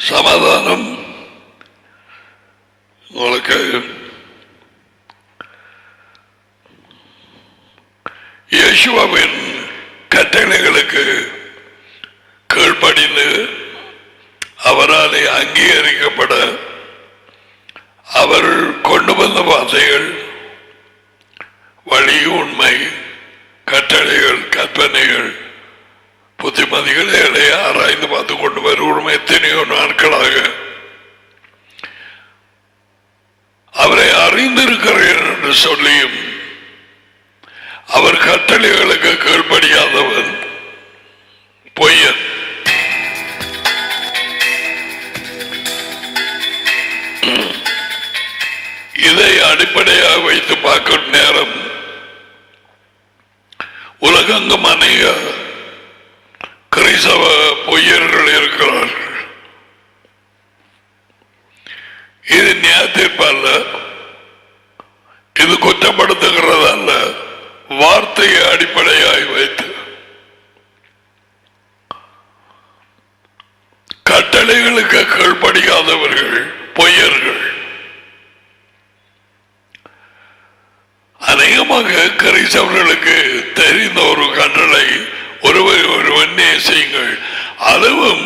சமாதானம் உங்களுக்கு. இயேசுவின் கட்டளைகளுக்கு கீழ்ப்படிந்து அவராலே அங்கீகரிக்கப்பட அவர் கொண்டு வந்த வார்த்தைகள், வழி, உண்மை, கட்டளைகள், கற்பனைகள், புத்திமதிகளை ஆராய்ந்து பார்த்து கொண்டு வருவோம். எத்தனையோ நாட்களாக அவரை அறிந்திருக்கிறேன் என்று சொல்லியும் அவர் கட்டளைகளுக்கு கீழ்ப்படியாதவர் பொய்யன். இதை அடிப்படையாக வைத்து பார்க்கும் நேரம் உலகெங்கும் அநேக கிறிஸ்தவ பொய்யர்கள் இருக்கிறார்கள். இது நியாயத்தீர்ப்பு அல்ல, இது குற்றப்படுத்துகிறது அல்ல. வார்த்தையை அடிப்படையாக வைத்து கட்டளைகளுக்கு கீழ்ப்படியாதவர்கள் பொய்யர்கள். அநேகமாக கிறிஸ்தவர்களுக்கு தெரிந்த ஒரு கட்டளை, ஒருவன் நேசியுங்கள். அதுவும்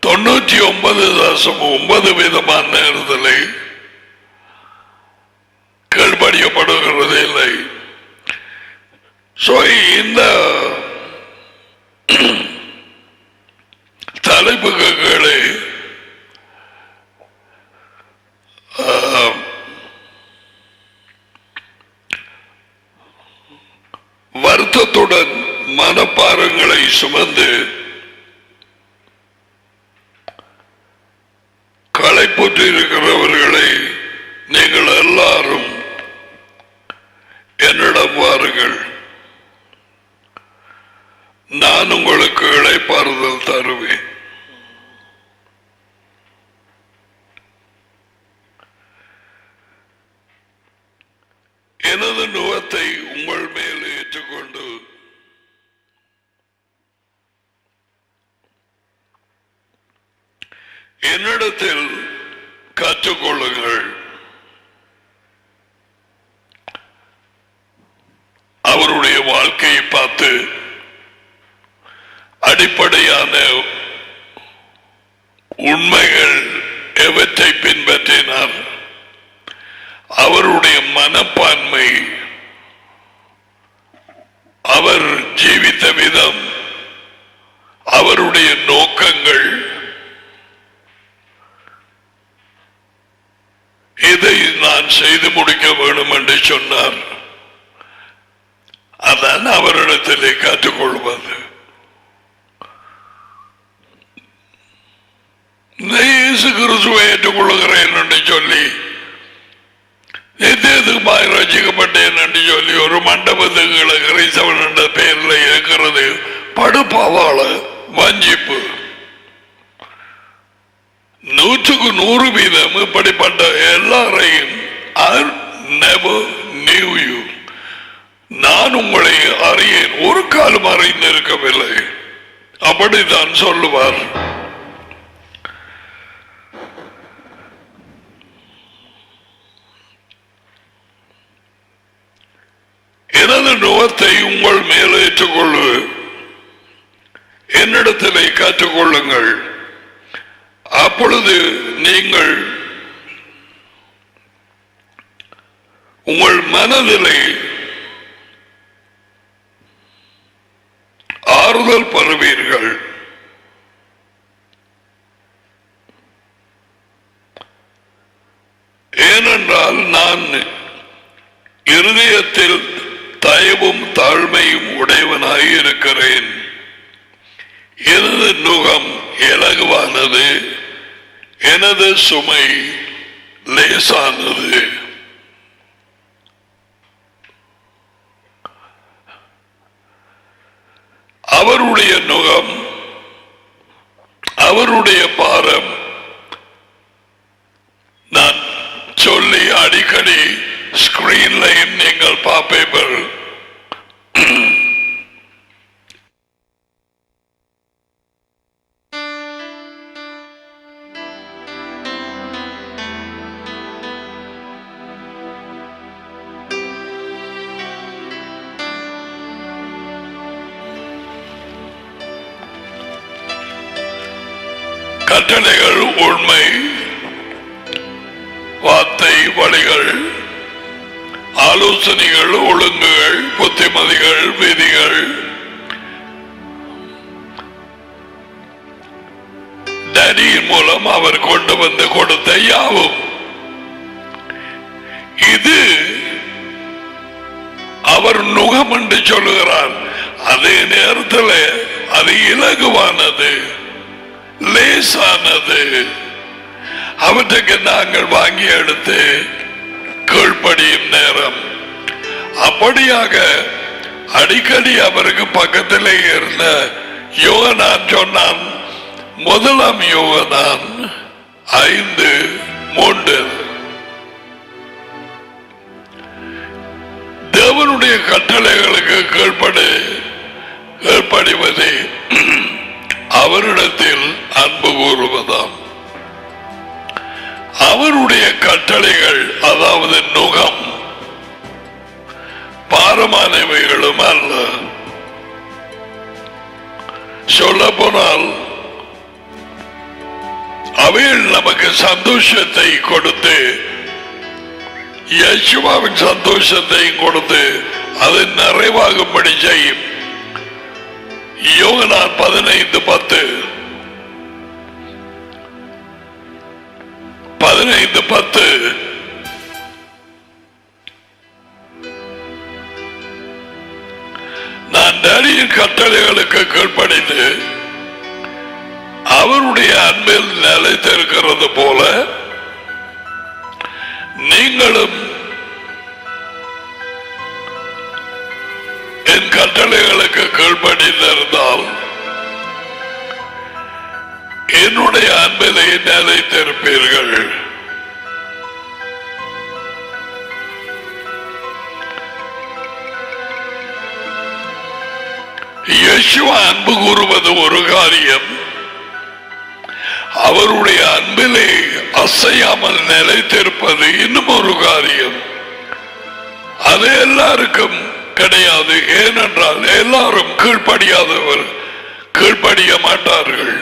99.9% நேரத்தில் கீழ்ப்படியப்படுகிறது இல்லை. இந்த தலைப்புக்கு கீழே வருத்தத்துடன் மனப்பாரங்களை சுமந்து களைப்புற்று இருக்கிறவர்களை நீங்கள் எல்லாரும் என்னிடம் வாருங்கள், நான் உங்களுக்கு இளைப்பாறுதல் தருவேன். எனது நுகத்தை உங்கள் மேல் ஏற்றுக்கொண்டு என்னிடத்தில் கற்றுக்கொள்ளுங்கள். அவருடைய வாழ்க்கையை பார்த்து அடிப்படையான உண்மைகள் எவற்றை பின்பற்றினார், அவருடைய மனப்பான்மை, அவர் ஜீவித்த விதம், அவருடைய நோக்கங்கள், இதை நான் செய்து முடிக்க வேண்டும் என்று சொன்னார். அதான் அவரிடத்திலே கற்றுக்கொள்வது. இயேசு கிறிஸ்துவை ஏற்றுக்கொள்கிறேன் என்று சொல்லி, நித்தியத்துக்குமாய் ரசிக்கப்பட்டேன் என்று சொல்லி ஒரு மண்டபத்துக்கு கிறிஸ்தவன் என்ற பெயரில் இருக்கிறது படுபாவாள வஞ்சிப்பு. 100% இப்படிப்பட்ட எல்லாரையும் நான் உங்களை அறியேன், ஒரு காலம் அறிந்திருக்கவில்லை, அப்படித்தான் சொல்லுவார். எனது நுகத்தை உங்கள் மேல் ஏற்றுக்கொள்ளு, என்னிடத்திலே கற்றுக்கொள்ளுங்கள், அப்பொழுது நீங்கள் உங்கள் மனதிலே ஆறுதல் பெறுவீர்கள். ஏனென்றால் நான் இருதயத்தில் தயவும் தாழ்மையும் உடையவனாய் இருக்கிறேன். எனது நுகம் இலகுவானது, எனது சுமை லேசானது. அவருடைய நுகம், அவருடைய பாரம். நான் சொல்லி அடிக்கடி ஸ்கிரீன்லையும் நீங்கள் பார்ப்பீர்கள். கட்டளைகள் உண்மை, வார்த்தை வழிகள், ஆலோசனைகள், ஒழுங்குகள், புத்திமதிகள், விதிகள், டேடியின் மூலம் அவர் கொண்டு வந்து கொடுத்த யாவும். இது அவர் நுகம் என்று சொல்லுகிறார். அதே நேரத்தில் அது இலகுவானது, லேசானது. அவற்றுக்கு நாங்கள் வாங்கி எடுத்து கீழ்ப்படியும் நேரம். அப்படியாக அடிக்கடி அவருக்கு பக்கத்திலே இருந்த யோகனான் சொன்னான், முதலாம் யோகனான் 5:3, தேவனுடைய கட்டளைகளுக்கு கீழ்ப்படிவதே அவரிடத்தில் அன்பு கூறுவதாம். அவருடைய கட்டளைகள், அதாவது நுகம், பாரமானவைகளும் அல்ல. சொல்ல போனால் அவைகள் நமக்கு சந்தோஷத்தை கொடுத்து, யேசுவாவின் சந்தோஷத்தை கொடுத்து அது நிறைவாகும்படி செய்யும். யோகனான் 15:10 நான் டேடியின் கட்டளைகளுக்கு கீழ்ப்படிந்து அவருடைய அன்பில் நிலைத்திருக்கிறது போல நீங்களும் என் கட்டளைகளுக்கு கீழ்ப்படிந்திருந்தால் என்னுடைய அன்பிலே நிலைத்திருப்பீர்கள். யேசுவா அன்பு கூறுவது ஒரு காரியம், அவருடைய அன்பிலே அசையாமல் நிலைத்திருப்பது இன்னும் ஒரு காரியம். அது எல்லாருக்கும் கிடையாது. ஏனென்றால் எல்லாரும் கீழ்ப்படிய மாட்டார்கள்.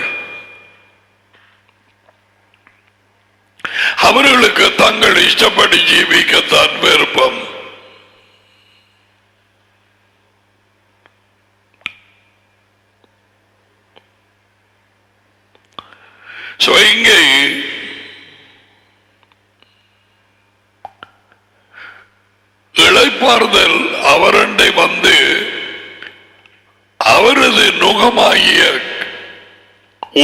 அவர்களுக்கு தங்கள் இஷ்டப்படி ஜீவிக்கத்தான் விருப்பம். இங்கே இளைப்பாறுதல் அவரண்டை வந்து அவரது நுகமாகிய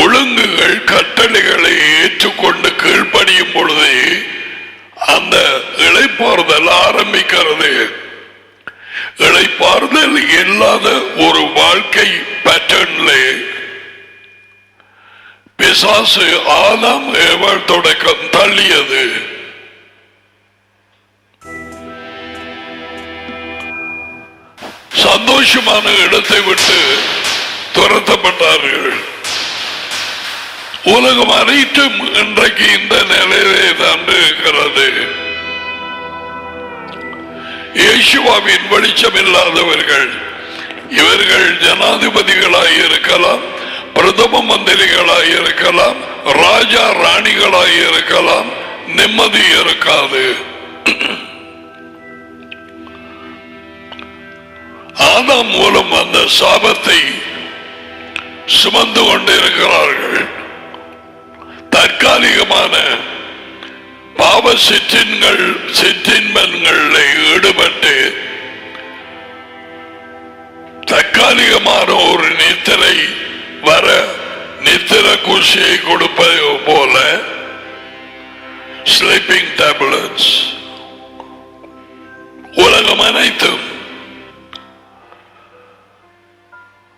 ஒழுங்குகள், கட்டளைகளை ஏற்றுக்கொண்டு கீழ்ப்படியும் பொழுது அந்த இளைப்பாறுதல் ஆரம்பிக்கிறது. இளைப்பாறுதல் இல்லாத ஒரு வாழ்க்கை பேட்டர்ன்ல பிசாசு ஆதாம் ஏவாள் தொடக்கம் தள்ளியது. சந்தோஷமான இடத்தை விட்டு துரத்தப்பட்டார்கள். உலகம் அனைத்தும் இன்றைக்கு இந்த நிலையிலே தான் இருக்கிறது. இயேசுவாவின் வெளிச்சம் இல்லாதவர்கள், இவர்கள் ஜனாதிபதிகளாய் இருக்கலாம், பிரதம மந்திரிகளாய் இருக்கலாம், ராஜா ராணிகளாய் இருக்கலாம், நிம்மதி இருக்காது. ஆதாம் மூலம் அந்த சாபத்தை சுமந்து கொண்டிருக்கிறார்கள். தற்காலிகமான பாவ சிற்றின்பங்களில் ஈடுபட்டு தற்காலிகமான ஒரு நித்திரை வர நித்திர குஷியை கொடுப்பது போல ஸ்லீப்பிங் டேப்லெட்ஸ் உலகம் அனைத்தும்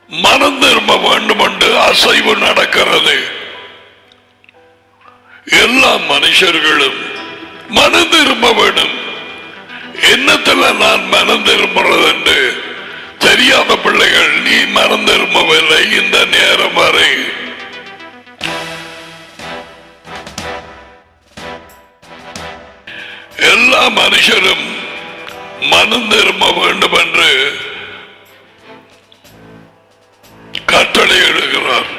மனம் திரும்ப வேண்டும் என்று அசைவு நடக்கிறது. எல்லா மனுஷர்களும் மனம் திரும்ப வேண்டும். என்னத்துல நான் மனம் திரும்புறது என்று தெரியாத பிள்ளைகள், நீ மனம் திரும்பவில்லை இந்த நேரம் வரை. எல்லா மனுஷரும் மனம் திரும்ப வேண்டும் என்று கட்டளை எழுகிறார்.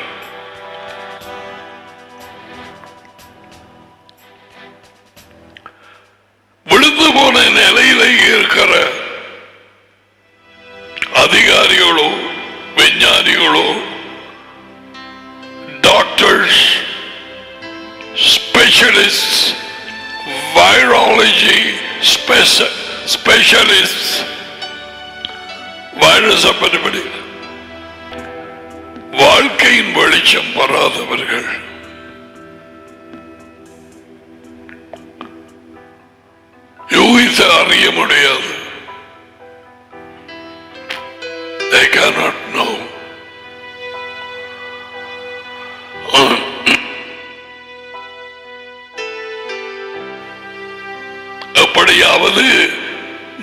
இருக்கிற அதிகாரிகளோ விஞ்ஞானிகளோ doctors specialist virology specialist virus பற்றி வாழ்க்கையின் வெளிச்சம் பெறாதவர்கள் யூகித்து அறிய முடியாது. They cannot know. எப்படியாவது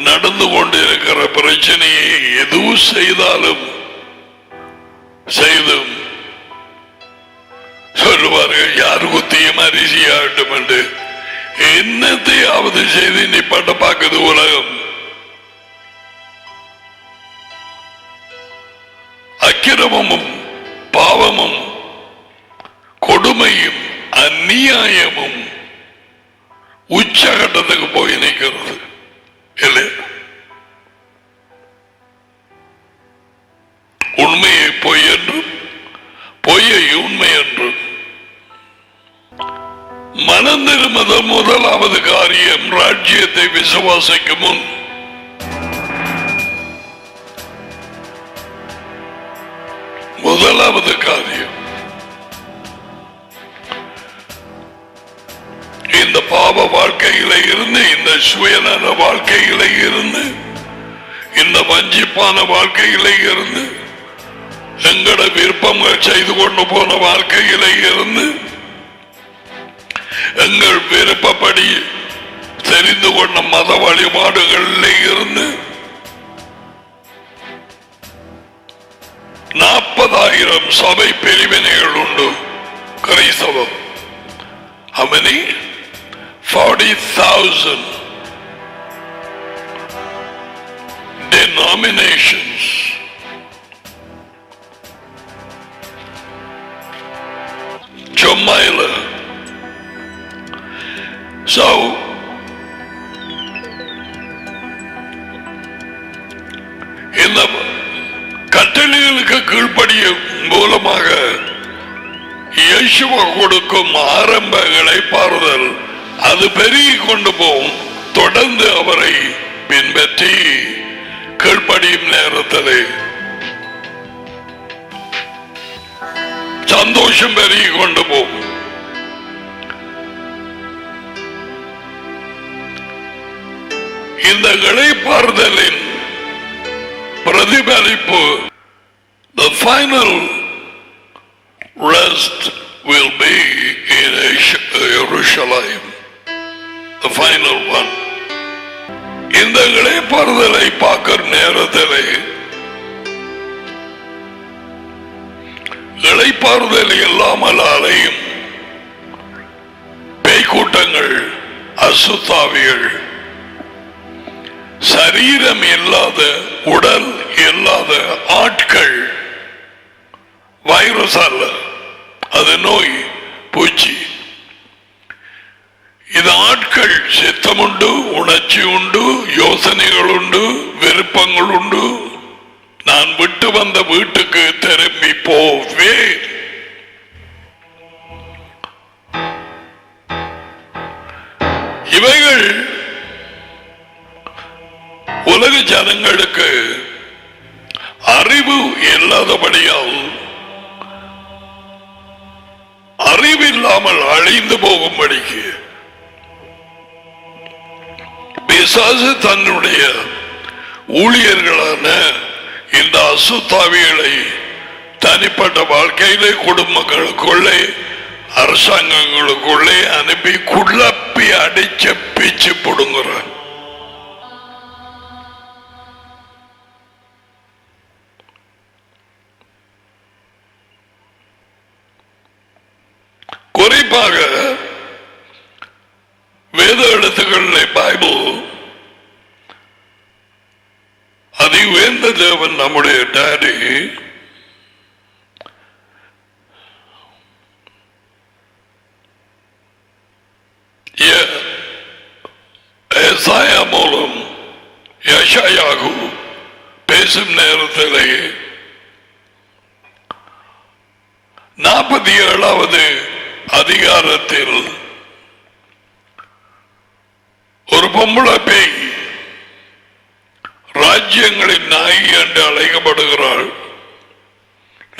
நடந்து கொண்டிருக்கிற பிரச்சனையை எதுவும் செய்தாலும் செய்தும் சொல்லுவார்கள் யாரு குத்தியும் அரிசியாகட்டும் என்று. என்னத்தையாவது செய்து நிப்பாட்ட பார்க்குது உலகம். அக்கிரமமும் பாவமும் கொடுமையும் அந்நியாயமும் உச்சகட்டத்துக்கு போய் நிற்கிறது இல்லை. உண்மையை பொய் என்றும் பொய்யை உண்மை என்றும். மனம் திரும்புதல் முதலாவது காரியம். ராஜ்யத்தை விசுவாசிக்கும் முன் முதலாவது காரியம் இந்த பாவ வாழ்க்கையில இருந்து, இந்த சுயநல வாழ்க்கையில இருந்து, இந்த வஞ்சிப்பான வாழ்க்கையில இருந்து, எங்கட விருப்பங்கள் செய்து கொண்டு போன வாழ்க்கையில இருந்து, எங்கள் விருப்பப்படி தெரிந்து கொண்ட மத வழிபாடுகளில் இருந்து 40,000 சபை பிரிவினைகள் உண்டு. கிறிஸ்தவம் how many? 40,000 denominations. சும்மாயில. So இந்த கட்டளைகளுக்கு கீழ்ப்படிய மூலமாக இயேசுவ கொடுக்கும் ஆரம்பங்களை பாருதல் அது பெருகி கொண்டு போகும். தொடர்ந்து அவரை பின்பற்றி கீழ்ப்படியும் நேரத்திலே சந்தோஷம் பெருகி கொண்டு போகும். இந்த இளைப்பாறுதலின் பிரதிபலிப்பு the final rest will be in Jerusalem, the final one. இந்த இளைப்பாறுதலை பார்க்கிற நேரத்திலே இளைப்பாறுதல் இல்லாமல் அலையும் பேய்க்கூட்டங்கள், அசுத்தாவிகள், சரீரம் இல்லாத உடல் இல்லாத ஆட்கள், வைரஸ் அல்ல அது நோய், பூச்சி. இது ஆட்கள் சித்தம் உண்டு, உணர்ச்சி உண்டு, யோசனைகள் உண்டு, விருப்பங்கள் உண்டு. நான் விட்டு வந்த வீட்டுக்கு திரும்பி போவேன். இவைகள் உலக ஜனங்களுக்கு அறிவு இல்லாதபடியால் அறிவில்லாமல் அழிந்து போகும்படிக்கு பிசாசு தன்னுடைய ஊழியர்களான இந்த அசுத்தாவிகளை தனிப்பட்ட வாழ்க்கையிலே, குடும்பங்களுக்குள்ளே, அரசாங்கங்களுக்குள்ளே அனுப்பி குழப்பி அடிச்ச பிச்சு போடுங்கிறான். குறிப்பாக வேத எழுத்துக்களில் பைபிள் அதி உயர்ந்த தேவன் நம்முடைய டாடி ஏசாயா மூலம் ஏசாயாகு பேசும் நேரத்திலே 47வது அதிகாரத்தில் ஒரு பொம்பளை பேய் ராஜ்யங்களின் நாயகி என்று அழைக்கப்படுகிறாள்.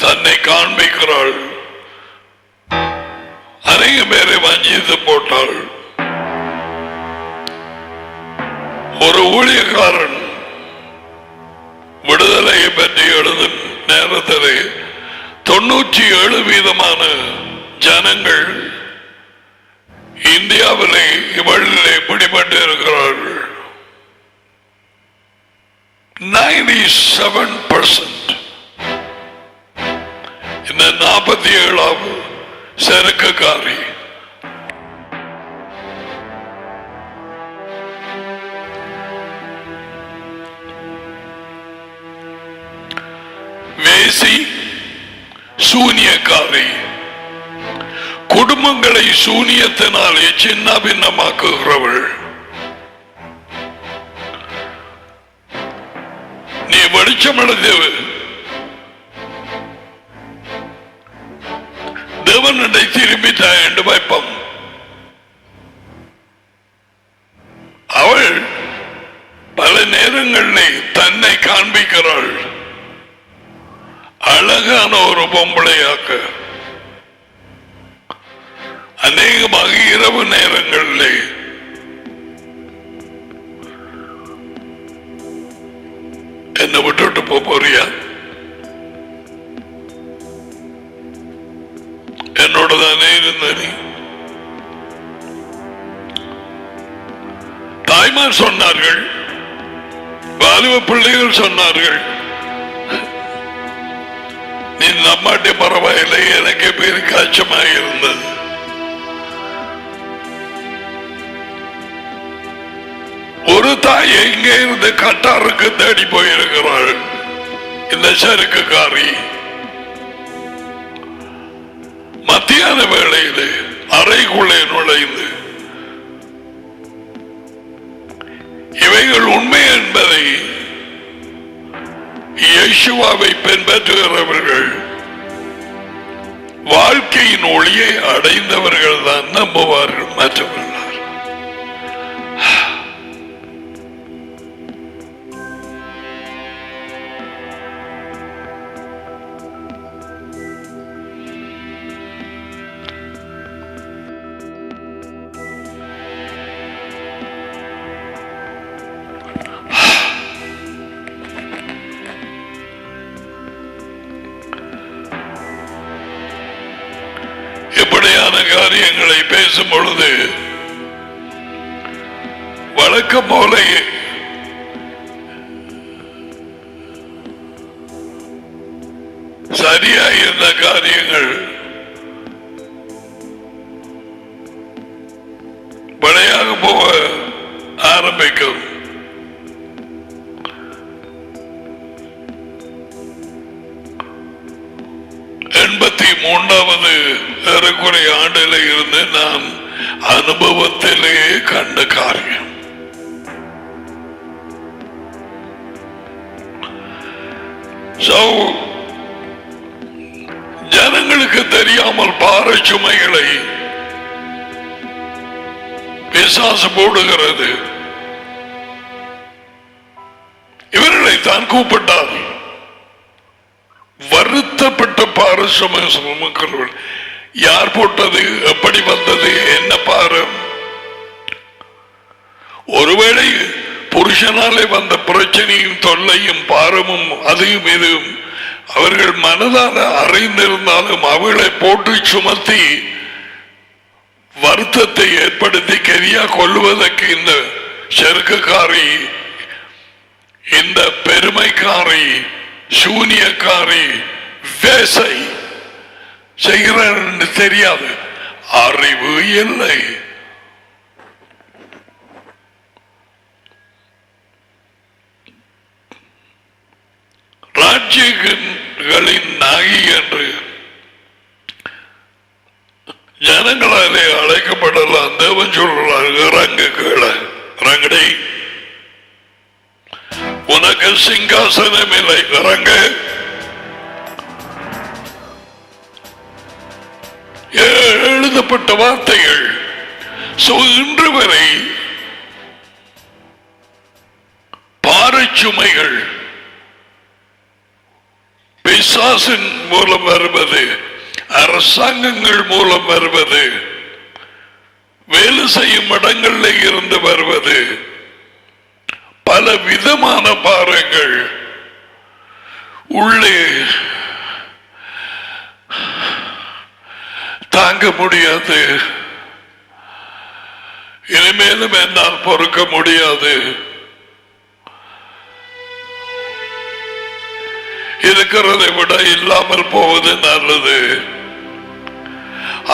தன்னை காண்பிக்கிறாள். அநேக பேரை வஞ்சித்து போட்டாள். ஒரு ஊழியக்காரன் விடுதலையை பற்றி எழுதும் நேரத்திலே 97% ஜனங்கள் இந்தியாவிலே இவளிலே பிடிபட்டு இருக்கிறார்கள். 97% இந்த 47வது சரக்குக்காரி வேசி, சூனியக்காரி, குடும்பங்களை சூனியத்தினாலே சின்ன பின்னமாக்குகிறவள். நீ வெளிச்சமடைந்தவ தேவனை திரும்பிட்டா என்று வைப்பம். அவள் பல நேரங்களில் தன்னை காண்பிக்கிறாள். அழகான ஒரு பொம்பளையாக்க அநேகமாக இரவு நேரங்களிலே என்ன விட்டுட்டு போறியா? என்னோட தானே இருந்த நீ. தாய்மார் சொன்னார்கள், வாலிப பிள்ளைகள் சொன்னார்கள், நீ நம்மாட்டே பரவாயில்லை, எனக்கே பேருக்கு அச்சமாக இருந்தது. ஒரு தாய் எங்கே இருந்து கட்டாருக்கு தேடி போயிருக்கிறாள். இந்த சரக்குக்காரி மத்தியான வேளையிலே அறைக்குள்ளே நுழைந்து இவைகள் உண்மை என்பதை இயேசுவை பின்பற்றுகிறவர்கள், வாழ்க்கையின் ஒளியை அடைந்தவர்கள் தான் நம்புவார்கள். மற்றவர்கள் காரியங்களை பேசும் பொழுது வழக்கம் போல சரியாயிருந்த காரியங்கள் பழையாக போக ஆரம்பிக்கும். மூன்றாவது ஏறக்குறைய ஆண்டில் இருந்து நான் அனுபவத்திலேயே கண்ட காரியம். ஜனங்களுக்கு தெரியாமல் பாறை சுமைகளை பிசாசு போடுகிறது. இவர்களை தான் கூப்பிட்டார். வருத்தப்பட்ட பாறை சுமை சுமக்கிறவர்கள். யார் போட்டது, எப்படி வந்தது, என்ன பாரம்? ஒருவேளை புருஷனாலே வந்த பிரச்சனையும் தொல்லையும் பாரமும் அதையும் இதுவும் அவர்கள் மனதால அறிந்திருந்தாலும் அவளை போட்டு சுமத்தி வருத்தத்தை ஏற்படுத்தி கரியா கொள்வதற்கு இந்த சரக்குக்காரி, இந்த பெருமைக்காரி, சூனியக்காரி, வேசை செய்கிறார் என்று தெரியாது. அறிவு இல்லை. ராஜ்யங்களின் நாயகி என்று ஜனங்களாலே அழைக்கப்படலாம். தேவன் சொல்றார், இறங்கு கீழே, இறங்கடி. உனக்கு சிங்காசனம் இல்லை. இறங்க. எழுதப்பட்ட வார்த்தைகள். இன்று வரை பாரச்சுமைகள் பிசாசின் மூலம் வருவது, அரசாங்கங்கள் மூலம் வருவது, வேலை செய்யும் இடங்களில் இருந்து வருவது, பல விதமான பாரங்கள் உள்ளே தாங்க முடியாது. இனிமேலும் என்னால் பொறுக்க முடியாது. இருக்கிறதை விட இல்லாமல் போவது நல்லது.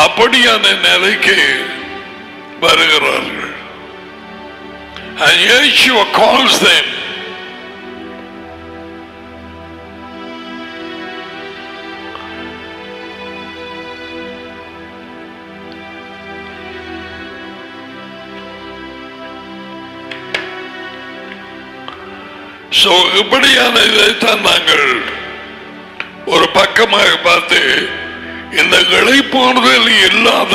அப்படியான நிலைக்கு வருகிறார்கள். And Yeshua calls them. So இப்படியான இதைத்தான் நாங்கள் ஒரு பக்கமாக பார்த்து, இந்த இளைப்பாறுதல் இல்லாத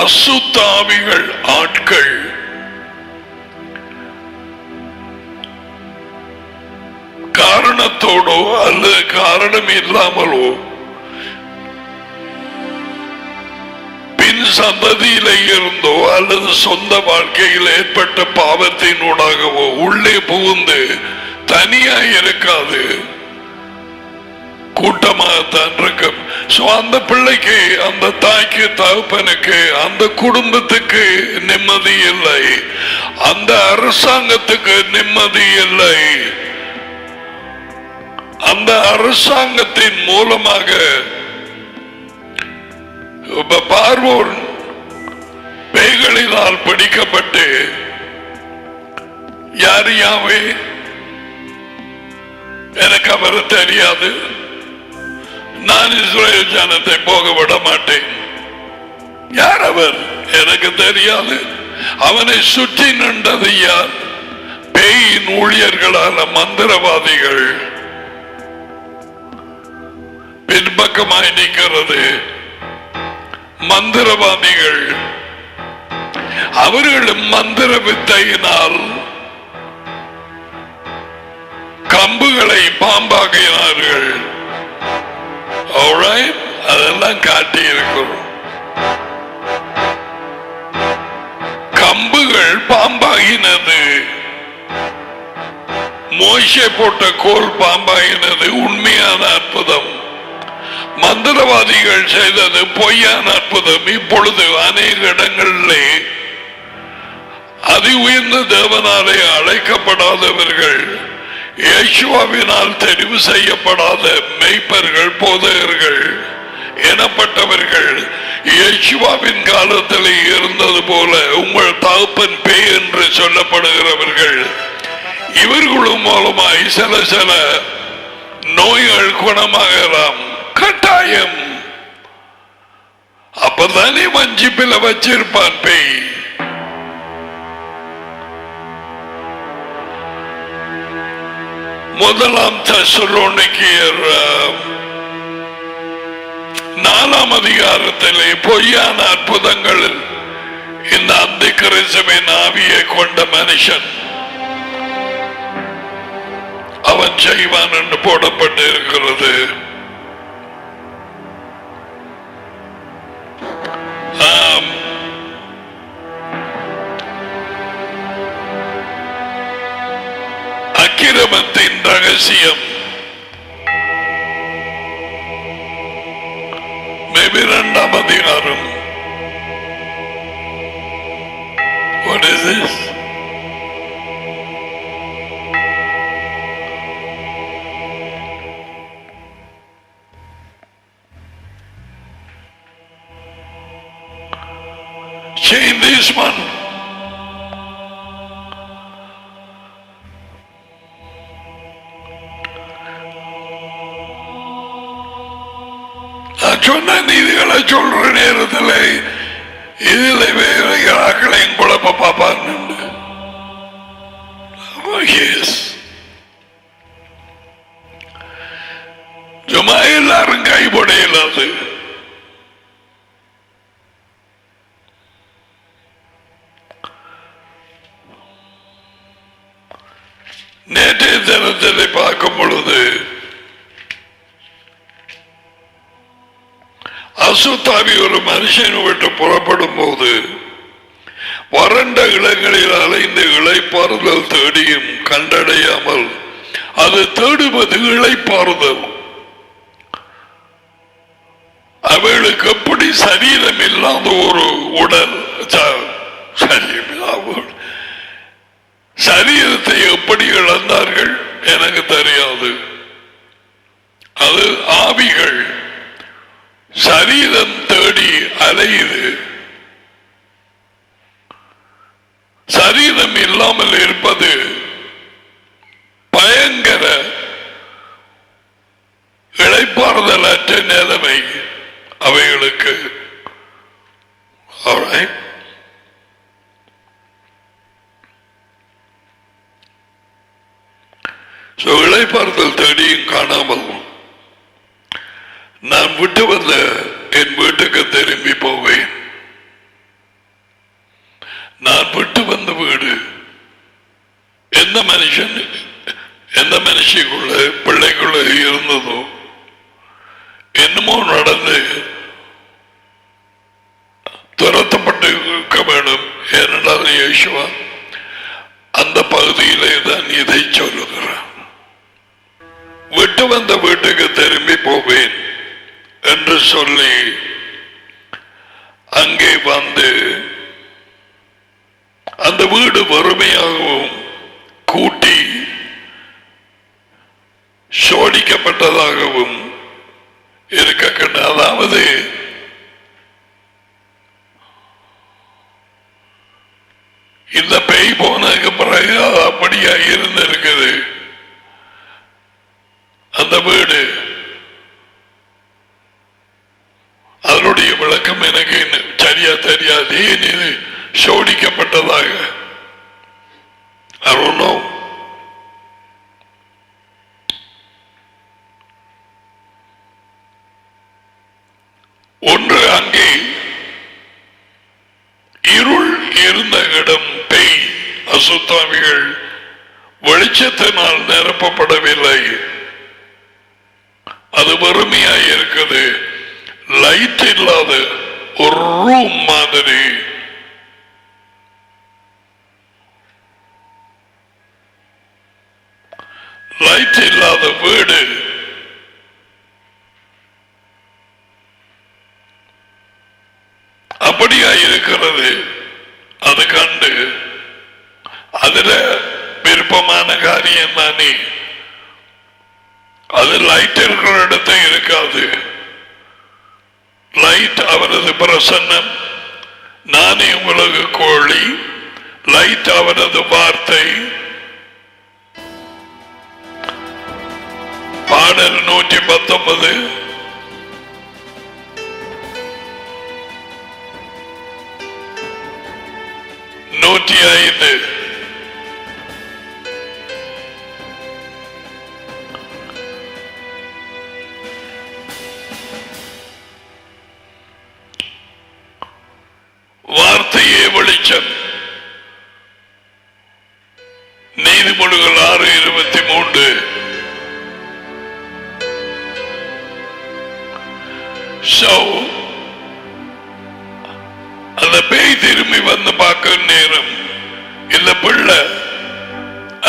அசுத்தாவிகள் ஆட்கள் காரணத்தோடோ அல்லது காரணம் இல்லாமலோ பின் சந்ததியில இருந்தோ அல்லது சொந்த வாழ்க்கையில் ஏற்பட்ட பாவத்தினூடாகவோ உள்ளே புகுந்து தனியா இருக்காது, கூட்டமாகத்தான் இருக்கும். அந்த பிள்ளைக்கு, அந்த தாய்க்கு, தகப்பனுக்கு, அந்த குடும்பத்துக்கு நிம்மதி இல்லை, அந்த அரசாங்கத்துக்கு நிம்மதி இல்லை. அந்த அரசாங்கத்தின் மூலமாக பார்வோன் பேய்களினால் பிடிக்கப்பட்டு, யார் யாவே எனக்கு அவர் தெரியாது, நான் இஸ்ரேல் ஜனத்தை போக விட மாட்டேன், யார் அவர் எனக்கு தெரியாது, அவனை சுற்றி நின்றது யார்? பேயின் ஊழியர்களான மந்திரவாதிகள். பின்பக்கமாய் நிற்கிறது மந்திரவாதிகள். அவர்களும் மந்திர வித்தையினால் கம்புகளை பாம்பாக்கினார்கள். அதெல்லாம் காட்டி இருக்கிறோம். கம்புகள் பாம்பாகினது, மோசே போட்ட கோல் பாம்பாகினது உண்மையான அற்புதம். மந்திரவாதிகள் செய்தது பொய்யான அற்புதம். இப்பொழுது அநேக இடங்களிலே அதி உயர்ந்த தேவனாலே அழைக்கப்படாதவர்கள், இயேசுவினால் தெரிவு செய்யப்படாத மெய்ப்பர்கள், போதகர்கள் எனப்பட்டவர்கள், இயேசுவின் காலத்தில் இருந்தது போல உங்கள் தகப்பன் பேய் என்று சொல்லப்படுகிறவர்கள், இவர்களும் மூலமாய் சில நோய்கள் குணமாகலாம். கட்டாயம். அப்பதானே வஞ்சிப்பில வச்சிருப்பான் பேய். முதலாம் தெசலோனிக்கேயர் 4ஆம் அதிகாரத்திலே பொய்யான அற்புதங்களில் இந்த அந்தி கிறிஸ்துவின் ஆவியை கொண்ட மனுஷன் அவன் செய்வான் என்று போடப்பட்டு இருக்கிறது. அக்கிரமத்தின் ரகசியம் 2ஆம் அதிகாரம். What is this? Change this one. சொன்ன நீதிகளை சொல்ற நேரத்தில் இதில் வேலைகளையும் குழப்ப பார்ப்பாங்க. தரிசனத்தை பார்க்கும் பொழுது அசுத்தாவி ஒரு மனுஷனை விட்டு புறப்படும் போது வறண்ட இடங்களில் அலைந்து இளைப்பாறுதல் தேடியும் கண்டடையாமல் அது தேடுவது இளைப்பாறுதல். அவளுக்கு எப்படி சரீரம் இல்லாத ஒரு உடல், சரீரத்தை எப்படி இழந்தார்கள் எனக்கு தெரியாது. அது ஆவிகள் சரீரம் தேடி அலையுது. சரீரம் இல்லாமல் இருப்பது பயங்கர இளைப்பாறுதலற்ற நிலைமை அவைகளுக்கு. இளைப்பாறுதல் தேடியும் காணாமல் நான் விட்டு வந்த என் வீட்டுக்கு திரும்பி போவேன். நான் விட்டு வந்த வீடு எந்த மனுஷன் எந்த மனுஷிக்குள்ள பிள்ளைக்குள்ள இருந்ததோ என்னமோ நடந்து துரத்தப்பட்டு இருக்க வேண்டும். ஏனென்றால் இயேசுவா அந்த பகுதியிலே தான் இதை சொல்லுகிறான். விட்டு வந்த வீட்டுக்கு திரும்பி போவேன் என்று சொல்லி அங்கே வந்து அந்த வீடு வறுமையாகவும் கூட்டி சோடிக்கப்பட்டதாகவும் இருக்க, அதாவது இந்த பேய் போனதுக்கு பிறகு அப்படியா இருந்திருக்குது அந்த வீடு. அதனுடைய விளக்கம் எனக்கு சரியா தெரியாது. ஏன் இது சோடிக்கப்பட்டதாக அருணம் ஒன்று அங்கே இருள் இருந்த இடம் பேய் அசுத்தாவிகள் வெளிச்சத்தினால் நிரப்பப்படவில்லை. அது வறுமையாக இருக்குது. லைட் இல்லாத ஒரு ரூம் மாதிரி. லைட் இல்லாத வீடு. அப்படியா இருக்கிறது. அது கண்டு அதுல விருப்பமான காரியம் தானே. அது லைட் இருக்கிற இடத்த இருக்காது. லைட் அவரது பிரசன்னம். நானே உலக கோழி. லைட் அவரது வார்த்தை. பாடல் 119. வார்த்தையே வெளிச்சம். நீதிமொழிகள் 6:23. அந்த பேய் திரும்பி வந்து பார்க்க நேரம் இல்ல பிள்ளை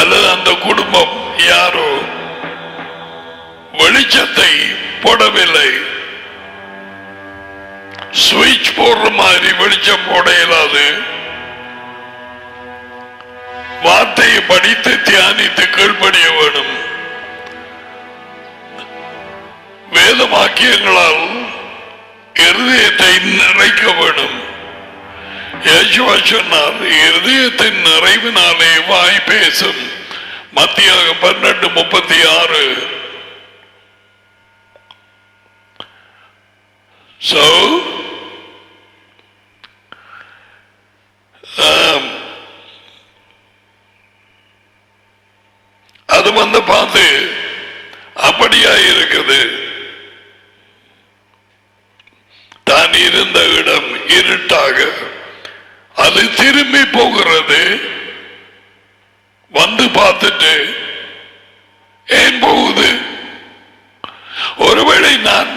அல்லது அந்த குடும்பம் யாரோ வெளிச்சத்தை போடவில்லை. சுவிட்ச் போடுற மாதிரி வெளிச்சம் போட இயலாது. வார்த்தையை படித்து தியானித்து கீழ்ப்படிய வேணும். வேத வாக்கியங்களால் இருதயத்தை நிறைக்க வேண்டும். யேசுவா சொன்னார், இருதயத்தின் நிறைவினாலே வாய் பேசும். மத்தியாகம் 12:36. அது வந்து பார்த்து அப்படியா இருக்குது. தான் இருந்த இடம் இருட்டாக அது திரும்பி போகிறது. வந்து பார்த்துட்டு ஏன் போகுது? ஒருவேளை நான்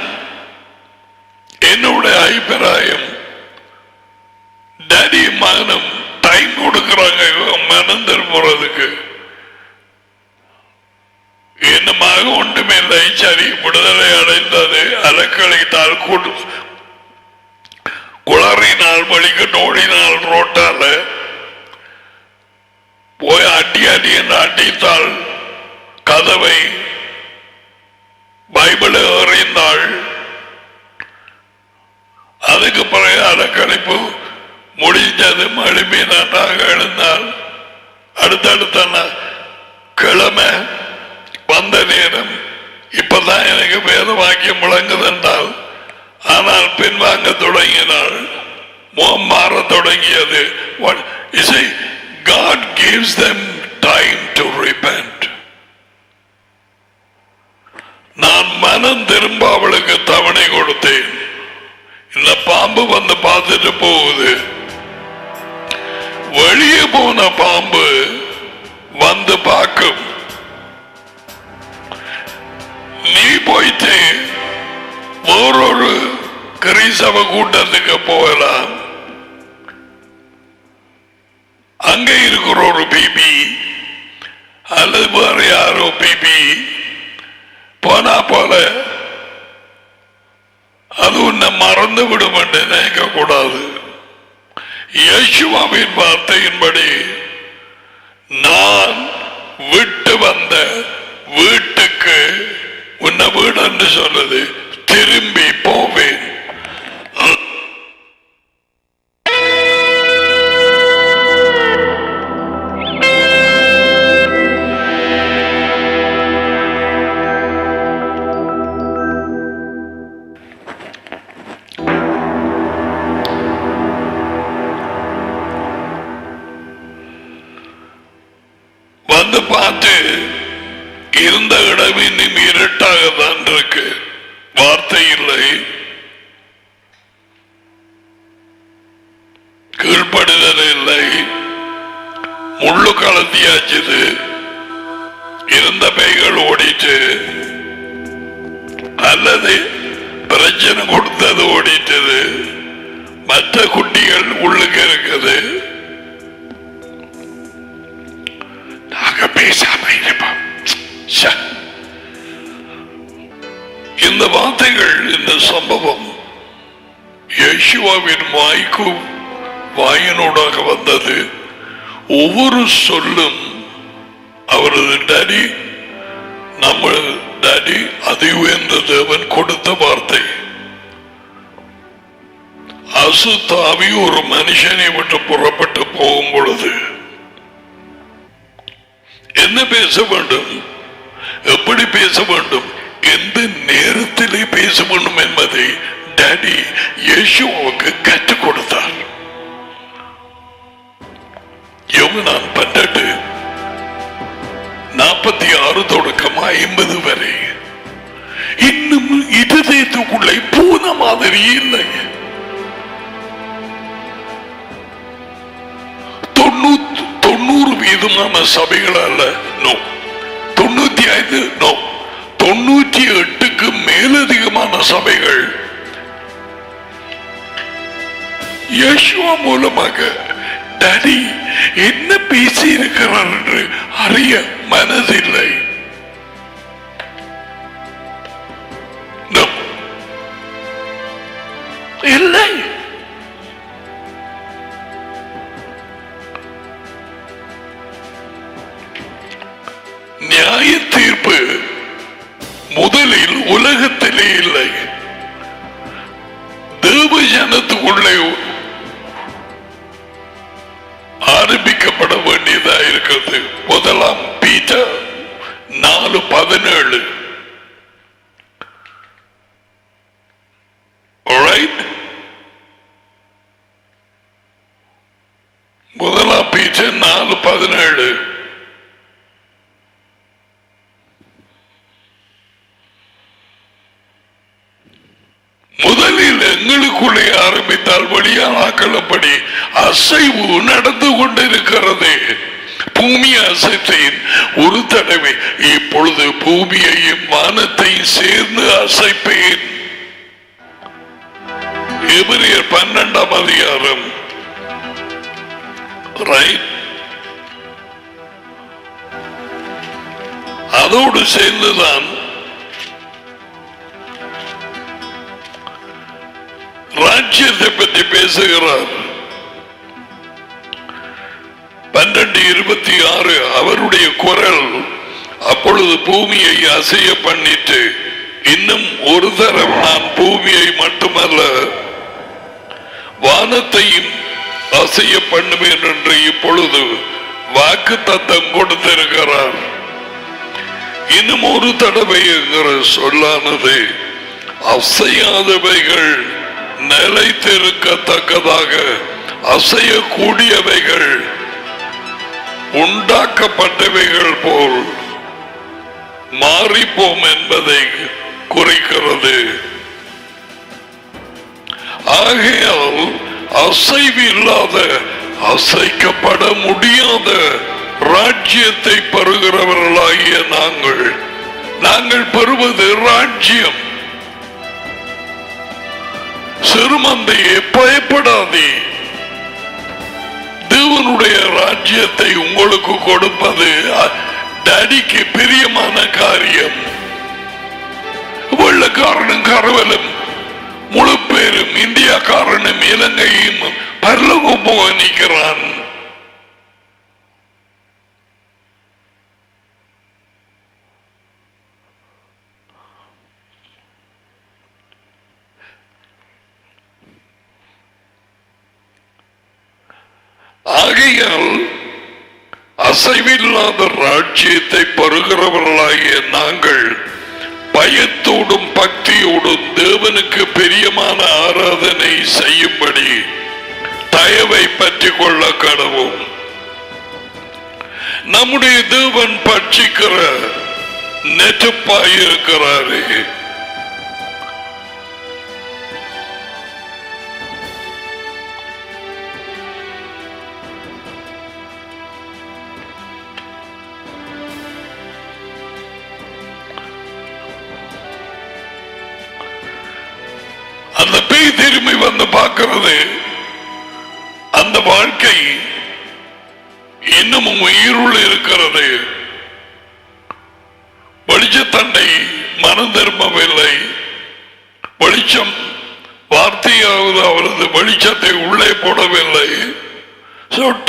என்னுடைய அபிப்பிராயம் டாடி மகனும் டைம் கொடுக்கிறாங்க மனம் திரும்புறதுக்கு. என்ன மகன் ஒன்றுமே இல்லை, சரி விடுதலை அடைந்தது, அலக்கழித்தால் குளறினால் வழிக்கு நோடினால் ரோட்டால போய் அடி அடி என்று அடித்தாள், கதவை பைபிள் எறிந்தாள். அதுக்கு பிறகு அலக்கழிப்பு முடிஞ்சது, மழுமி நன்றாக எழுந்தால் அடுத்தடுத்த கிழமை வந்த நேரம் இப்பதான் எனக்கு வேத வாக்கியம் முழங்குதென்றால், ஆனால் பின்வாங்க தொடங்கினாள், முகம் மாற தொடங்கியது. God gives them time to repent. நான் மனம் திரும்ப அவளுக்கு தவணை கொடுத்தேன். இந்த பாம்பு வந்து பார்த்துட்டு போகுது. வெளியே போன பாம்பு வந்து பார்க்கும். நீ போயிட்டு வேறொரு கிறிஸ்தவ கூட்டத்துக்கு போகலாம், அங்க இருக்கிற ஒரு பிபி அல்லது வேற யாரோ பிபி போனா போல அது உன்னை மறந்து விடும் என்று நினைக்க கூடாது. யேசுவின் வார்த்தையின்படி நான் விட்டு வந்த வீட்டுக்கு, உன்னை வீடு என்று சொல்லுது, திரும்பி போவேன். வந்து பார்த்து இருந்த இடம் இன்னும் இருட்டாகத்தான் இருக்கு, வார்த்தை இல்லை, கீழ்ப்படுதல் இல்லை, முள்ளு கலத்தியாச்சுது, இருந்த பைகள் ஓடிட்டு அல்லது பிரச்சனை கொடுத்தது ஓடிட்டது, மற்ற குட்டிகள் உள்ளுக்கு இருக்குது. நாங்க பேசாம இருப்போம். இந்த வார்த்தைகள், இந்த சம்பவம் யேசுவின் வாயினூடாக வந்தது. ஒவ்வொரு சொல்லும் அவரது டாடி, நம்ம டாடி அதி உயர்ந்த தேவன் கொடுத்த வார்த்தை. அசுத்தாவி ஒரு மனுஷனை விட்டு புறப்பட்டு போகும் பொழுது என்ன பேச வேண்டும், எப்படி பேச வேண்டும், எந்த நேரத்திலே பேச வேண்டும் என்பதை டாடி இயேசுவுக்கு கற்றுக் கொடுத்தார். யோவான் 12:46 தொடக்கம் 50 வரை இன்னும் இதயத்துக்குள்ளே பூன மாதிரி இல்லை. 90% சபைகள் அல்ல, 95, 98க்கு மேலதிகமான சபைகள் யேசுவா மூலமாக டாடி என்ன பேசி இருக்கிறார் என்று அறிய மனதில்லை. இல்லை, நியாய தீர்ப்பு முதலில் உலகத்திலே இல்லை, தேவ ஜனத்துக்குள்ளே ஆரம்பிக்கப்பட வேண்டியதா இருக்கிறது. முதலாம் பீட்டர் 4:17. முதலாம் பீட்டர் 4:17. முதலில் எங்களுக்குள்ளே ஆரம்பித்தால் வழியானாக்களப்படி அசைவு நடந்து கொண்டிருக்கிறது. பூமியை அசைத்தேன் ஒரு தடவை, இப்பொழுது பூமியையும் வானத்தையும் சேர்ந்து அசைப்பேன். எபிரேயர் 12ஆம் அதிகாரம். ரைட். அதோடு சேர்ந்துதான் ராஜ்யத்தை பற்றி பேசுகிறார். 12:26 அவருடைய குரல் அப்பொழுது பூமியை அசைய பண்ணிட்டு, இன்னும் ஒரு தரம் நான் பூமியை மட்டுமல்ல வானத்தையும் அசைய பண்ணுவேன் என்று இப்பொழுது வாக்கு தத்தம் கொடுத்திருக்கிறார். இன்னும் ஒரு தடவை என்கிற சொல்லானது அசையாதவைகள் நிலைத்திருக்கத்தக்கதாக அசையக்கூடியவைகள் உண்டாக்கப்பட்டவைகள் போல் மாறிப்போம் என்பதை குறிக்கிறது. ஆகையால் அசைவு இல்லாத அசைக்கப்பட முடியாத ராஜ்யத்தை பெறுகிறவர்களாகிய நாங்கள் பெறுவது ராஜ்யம். சிறுமந்தையே பயப்படாதே, தேவனுடைய ராஜ்யத்தை உங்களுக்கு கொடுப்பது டேடிக்கு பிரியமான காரியம். வெள்ளக்காரனும் கரவலும் முழு பேரும் இந்தியாக்காரனும் இலங்கையும் பரலோகம் போக நிற்கிறான். ஆகையால் அசைவில்லாத ராஜ்யத்தை பெறுகிறவர்களாகிய நாங்கள் பயத்தோடும் பக்தியோடும் தேவனுக்கு பிரியமான ஆராதனை செய்யும்படி தயவை பற்றிக் கொள்ள கடவும். நம்முடைய தேவன் பட்சிக்கிற நெருப்பாயிருக்கிறாரே. அந்த பேய் திரும்பி வந்து பார்க்கிறது, அந்த வாழ்க்கை இன்னமும் இருள் இருக்கிறது. வெளிச்சத்தண்டை மனம் திரும்பவில்லை. வெளிச்சம் வார்த்தையாவது அவரது வெளிச்சத்தை உள்ளே போடவில்லை.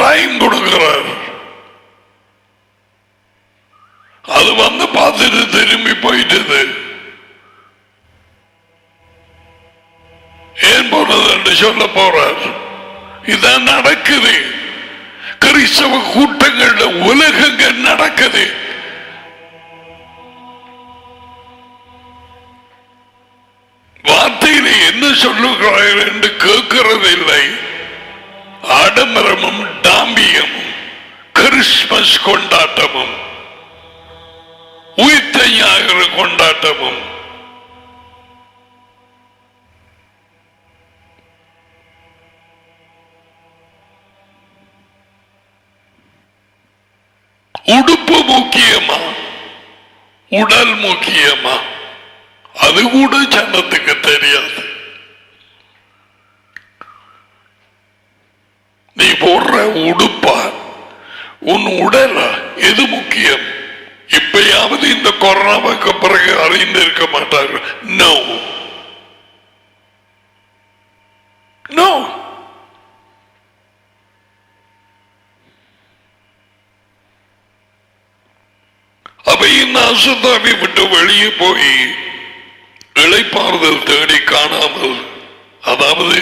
டைம் கொடுக்கிறார். அது வந்து பார்த்துட்டு திரும்பி போயிட்டது. ஏன் போனது என்று சொல்ல போறார். இதான் நடக்குது. கிறிஸ்தவ கூட்டங்கள்ல உலகங்கள் நடக்குது. வார்த்தையில என்ன சொல்லுகிறார்கள் என்று கேட்கிறதில்லை. ஆடம்பரமும் டாம்பியமும் கிறிஸ்துமஸ் கொண்டாட்டமும் உயிர்த்த ஞாயிறு கொண்டாட்டமும் உடுப்பு முக்கியமா உடல் முக்கியமா அது கூட ஜனத்துக்கு தெரியாது. நீ போடுற உடுப்பா உன் உடல எது முக்கியம்? இப்பயாவது இந்த கொரோனாவுக்கு பிறகு அறிந்து இருக்க மாட்டார்கள். No no. அவையின் அசுத்தாவை விட்டு வெளியே போய் இளைப்பாறுதல் தேடி காணாமல், அதாவது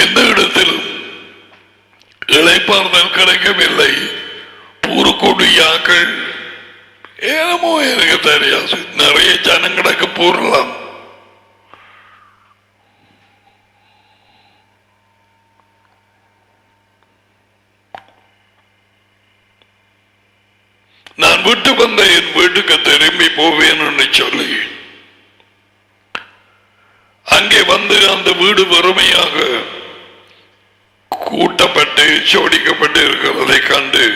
எந்த இடத்திலும் இளைப்பாறுதல் கிடைக்கவில்லை. பூர்க்கொடியாக்கள் ஏனமோ எனக்கு தெரியாது, நிறைய ஜனங்களுக்கு பூரலாம். நான் விட்டு வந்த என் வீட்டுக்கு திரும்பி போவேன் என்று சொல்லி அங்கே வந்து அந்த வீடு வறுமையாக கூட்டப்பட்டு சோடிக்கப்பட்டு இருக்கிறதை கண்டு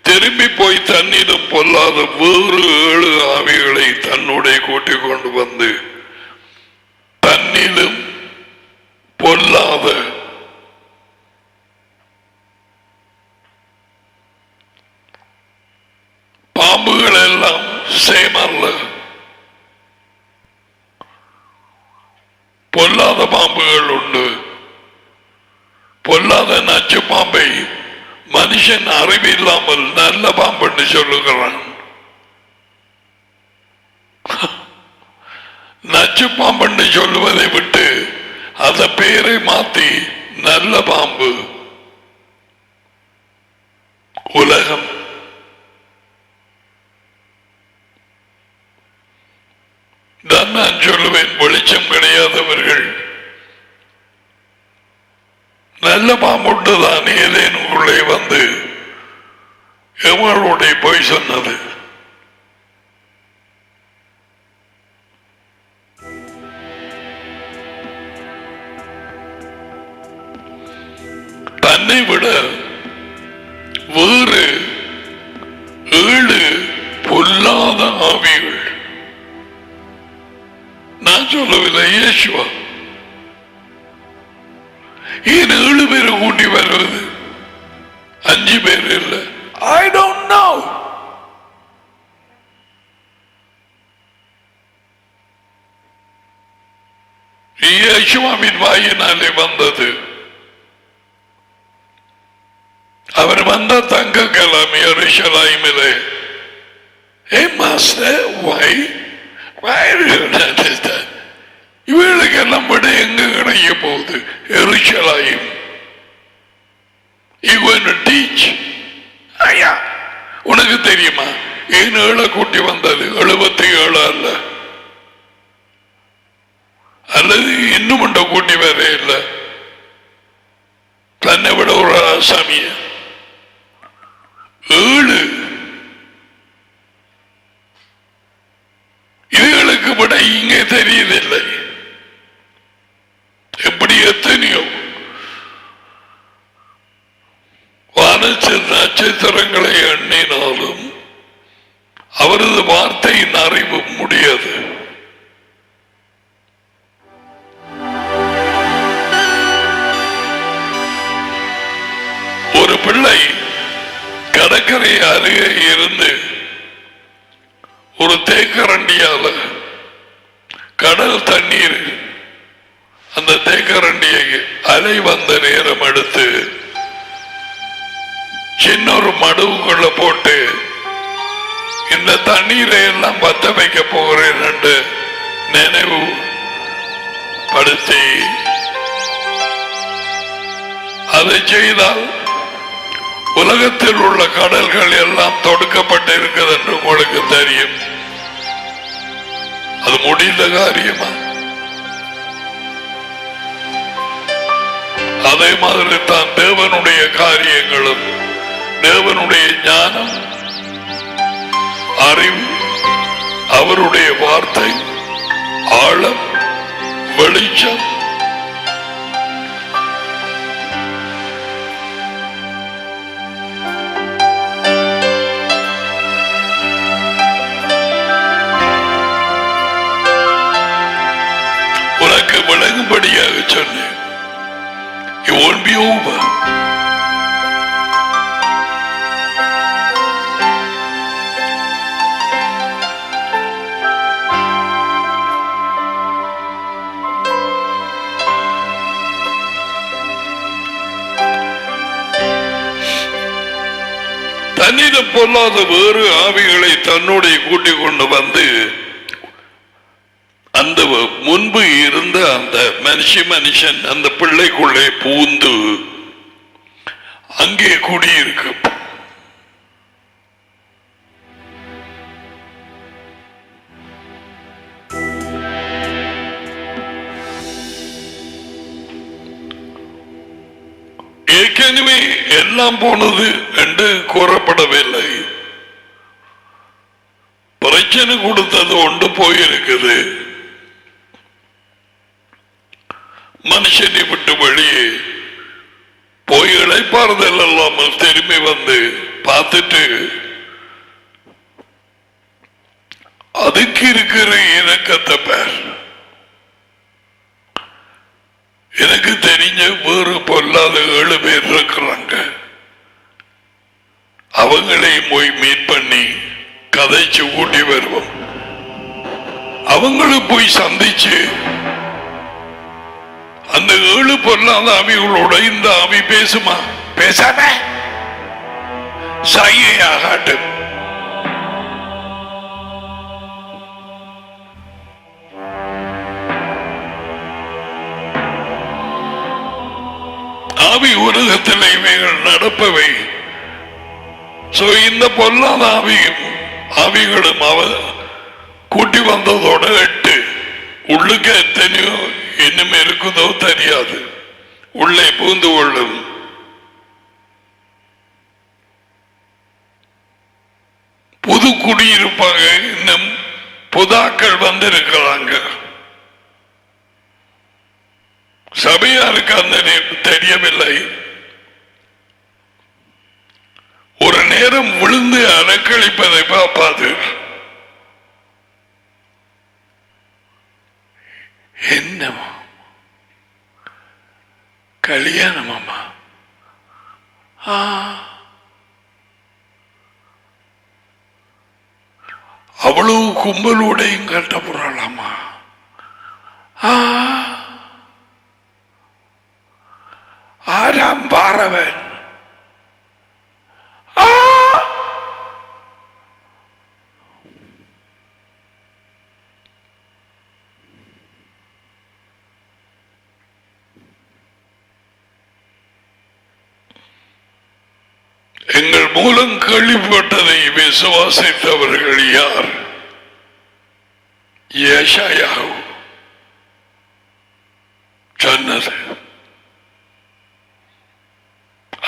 திரும்பி போய் தன்னிடம் பொல்லாத வேறு 7 ஆவிகளை தன்னுடைய கூட்டிக் கொண்டு வந்து தன்னிலும் பொல்லாத பாம்புகள் எல்லாம் சேமல்ல, பொல்லாத பாம்புகள் உண்டு. பொல்லாத நச்சு பாம்பை மனுஷன் அறிவில்லாமல் நல்ல பாம்பு சொல்லுகிறான். நச்சு பாம்பு சொல்லுவதை விட்டு அந்த பெயரை மாத்தி நல்ல பாம்பு. உலகம் நான் சொல்லுவேன், வெளிச்சம் கிடையாதவர்கள் நல்ல பாம்புண்டுதான் ஏதேனுக்குள்ளே வந்து எவங்களுடைய போய் சொன்னது. தன்னை விட வேறு 7 பொல்லாத ஆவிகள். நான் சொல்லவில்லை, இயேசுவா. ஏன் 7 பேரை கூட்டி வருவது, 5 பேர் இல்லை? I don't know. இயேசுவின் வாயினாலே வந்தது. அவர் வந்த தங்க கலாம் எருசலேமிலே. Hey master, why do you understand? இவர்களுக்கெல்லாம் விட எங்க கிடைக்க போகுது? எருசலேம். You going to teach? ஐயா, உனக்கு தெரியுமா ஏன் 7 கூட்டி வந்தது? 77 அல்ல, அல்லது இன்னும் ஒன்றை கூட்டி வேற இல்லை. தன்னை விட ஒரு ஆசாமிய 7 இதுகளுக்கு விட இங்கே தெரியதில்லை. எப்படி எத்தனையோ நட்சத்திரங்களை எண்ணினாலும் அவரது வார்த்தையின் அறிவு முடியாது. ஒரு பிள்ளை கடற்கரை அருகே இருந்து ஒரு தேக்கரண்டியால கடல் தண்ணீர் அந்த தேக்கரண்டியை அலை வந்த நேரம் எடுத்து சின்ன ஒரு மடுவுக்குள்ள போட்டு இந்த தண்ணீரை எல்லாம் பத்த வைக்க போகிறேன் என்று நினைவு படுத்தி அதை செய்தால் உலகத்தில் உள்ள கடல்கள் எல்லாம் தொடுக்கப்பட்டு இருக்கிறது என்று உங்களுக்கு தெரியும். அது முடிந்த காரியமா? அதே மாதிரி தான் தேவனுடைய காரியங்களும், தேவனுடைய ஞானம், அறிவு, அவருடைய வார்த்தை, ஆழம், வெளிச்சம், உனக்கு விளங்கும்படியாக சொன்னேன். It won't be over. தன்னிடம் பொல்லாத வேறு ஆவிகளை தன்னுடைய கூட்டிக் கொண்டு வந்து அந்த முன்பு இருந்த அந்த மனுஷன் அந்த பிள்ளைக்குள்ளே பூந்து அங்கே குடியிருக்கு. ஏற்கனவே எல்லாம் போனது என்று கூறப்படவில்லை. பிரச்சனை கொடுத்தது ஒன்று போயிருக்குது. மனுஷனை விட்டு வெளியே இளைப்பாறுதல் இல்லாமல் திரும்பி வந்து பார்த்துட்டு அதுக்கு இருக்கிற இணக்கத்தை பேர். எனக்கு தெரிஞ்ச வேறு பொல்லாத 7 பேர் இருக்கிறாங்க. அவங்களையும் போய் மீட் பண்ணி கதைச்சு கூட்டி வருவோம். அவங்களும் போய் சந்திச்சு அந்த 7 பொல்லாத ஆவிகளோட இந்த ஆவி பேசுமா? பேசாம சைகையாகட்டும். ஆவி உலகத்தில் இவைகள் நடப்பவை. இந்த பொல்லாத ஆவிகளும் கூட்டி வந்ததோட 8 உள்ளுக்கு எத்தனையோ இன்னும் இருக்குதோ தெரியாது. உள்ளே பூந்து கொள்ளும். புது குடியிருப்பாங்க. இன்னும் புதாக்கள் வந்திருக்கிறாங்க. சபையாருக்கு அந்த தெரியவில்லை. ஒரு நேரம் விழுந்து அலக்களிப்பதை பார்ப்பாது. என்னமா கல்யாணமாமா? அவ்வளவு கும்பலோடையும் கட்டப்படுறாளாமா? ஆறாம் பாரவன் எங்கள் மூலம் கேள்விப்பட்டதை விசுவாசித்தவர்கள் யார்? ஏசாயாவு சொன்னது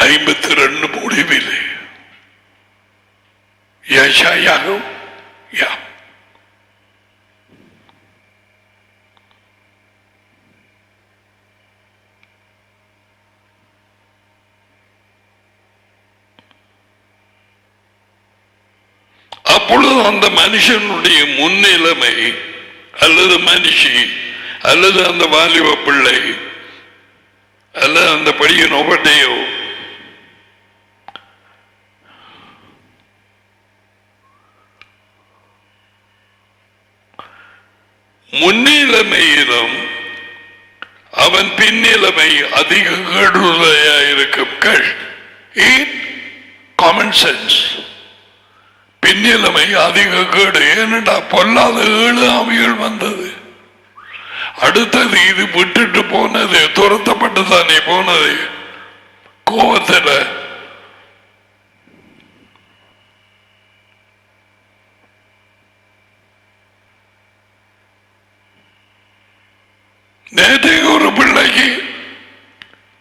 52 முடிவிலே. ஏசாயாவு யார்? அப்பொழுது அந்த மனுஷனுடைய முன்னிலைமை அல்லது மனுஷி அல்லது அந்த வாலிப பிள்ளை அல்லது அந்த படியின் ஒவ்வொன்றையோ முன்னிலைமையிலும் அவன் பின்னிலைமை அதிக கேடுடையாயிருக்கும். Common sense. பின்னிலைமை அதிக கேடு. ஏனென்றா பொல்லாத 7 ஆவிகள் வந்தது. அடுத்தது இது விட்டுட்டு போனது, துரத்தப்பட்டு தானே போனது. கோபத்தில் நேற்றைக்கு ஒரு பிள்ளைக்கு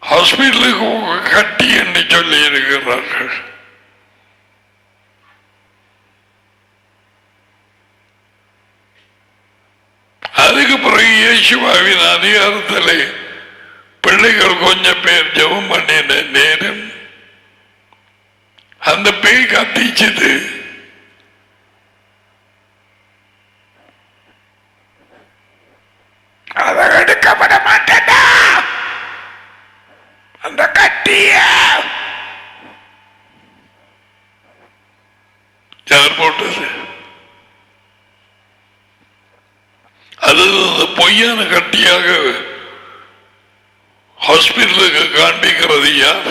ஹாஸ்பிட்டலுக்கு கட்டி என்று சொல்லி இருக்கிறார்கள். அதுக்கு பிறகு இயேசுவின் அதிகாரத்தில் பிள்ளைகள் கொஞ்சம் பேர் ஜெபம் பண்ணின நேரம் அந்த பேய் கத்திச்சது. அதை எடுக்கப்பட மாட்டேன்னா அந்த கட்டிய யார் போட்டது? அது பொய்யான கட்டியாக ஹாஸ்பிட்டலுக்கு காண்பிக்கிறது யார்?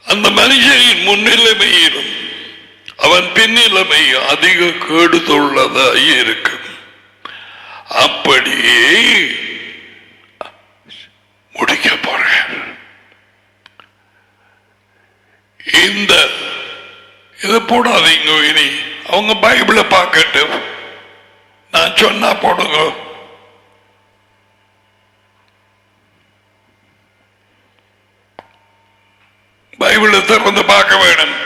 அந்த மனுஷனின் முன்னிலைமையிலும் அவன் பின்னிலைமை அதிக கேடுதொள்ளதாக இருக்கும். அப்படியே முடிக்க போறேன். இந்த இதை போடாதீங்க. இனி அவங்க பைபிளை பார்க்கட்டும். நான் சொன்னா போடுங்க. பைபிளை திறந்து பார்க்க வேணும்.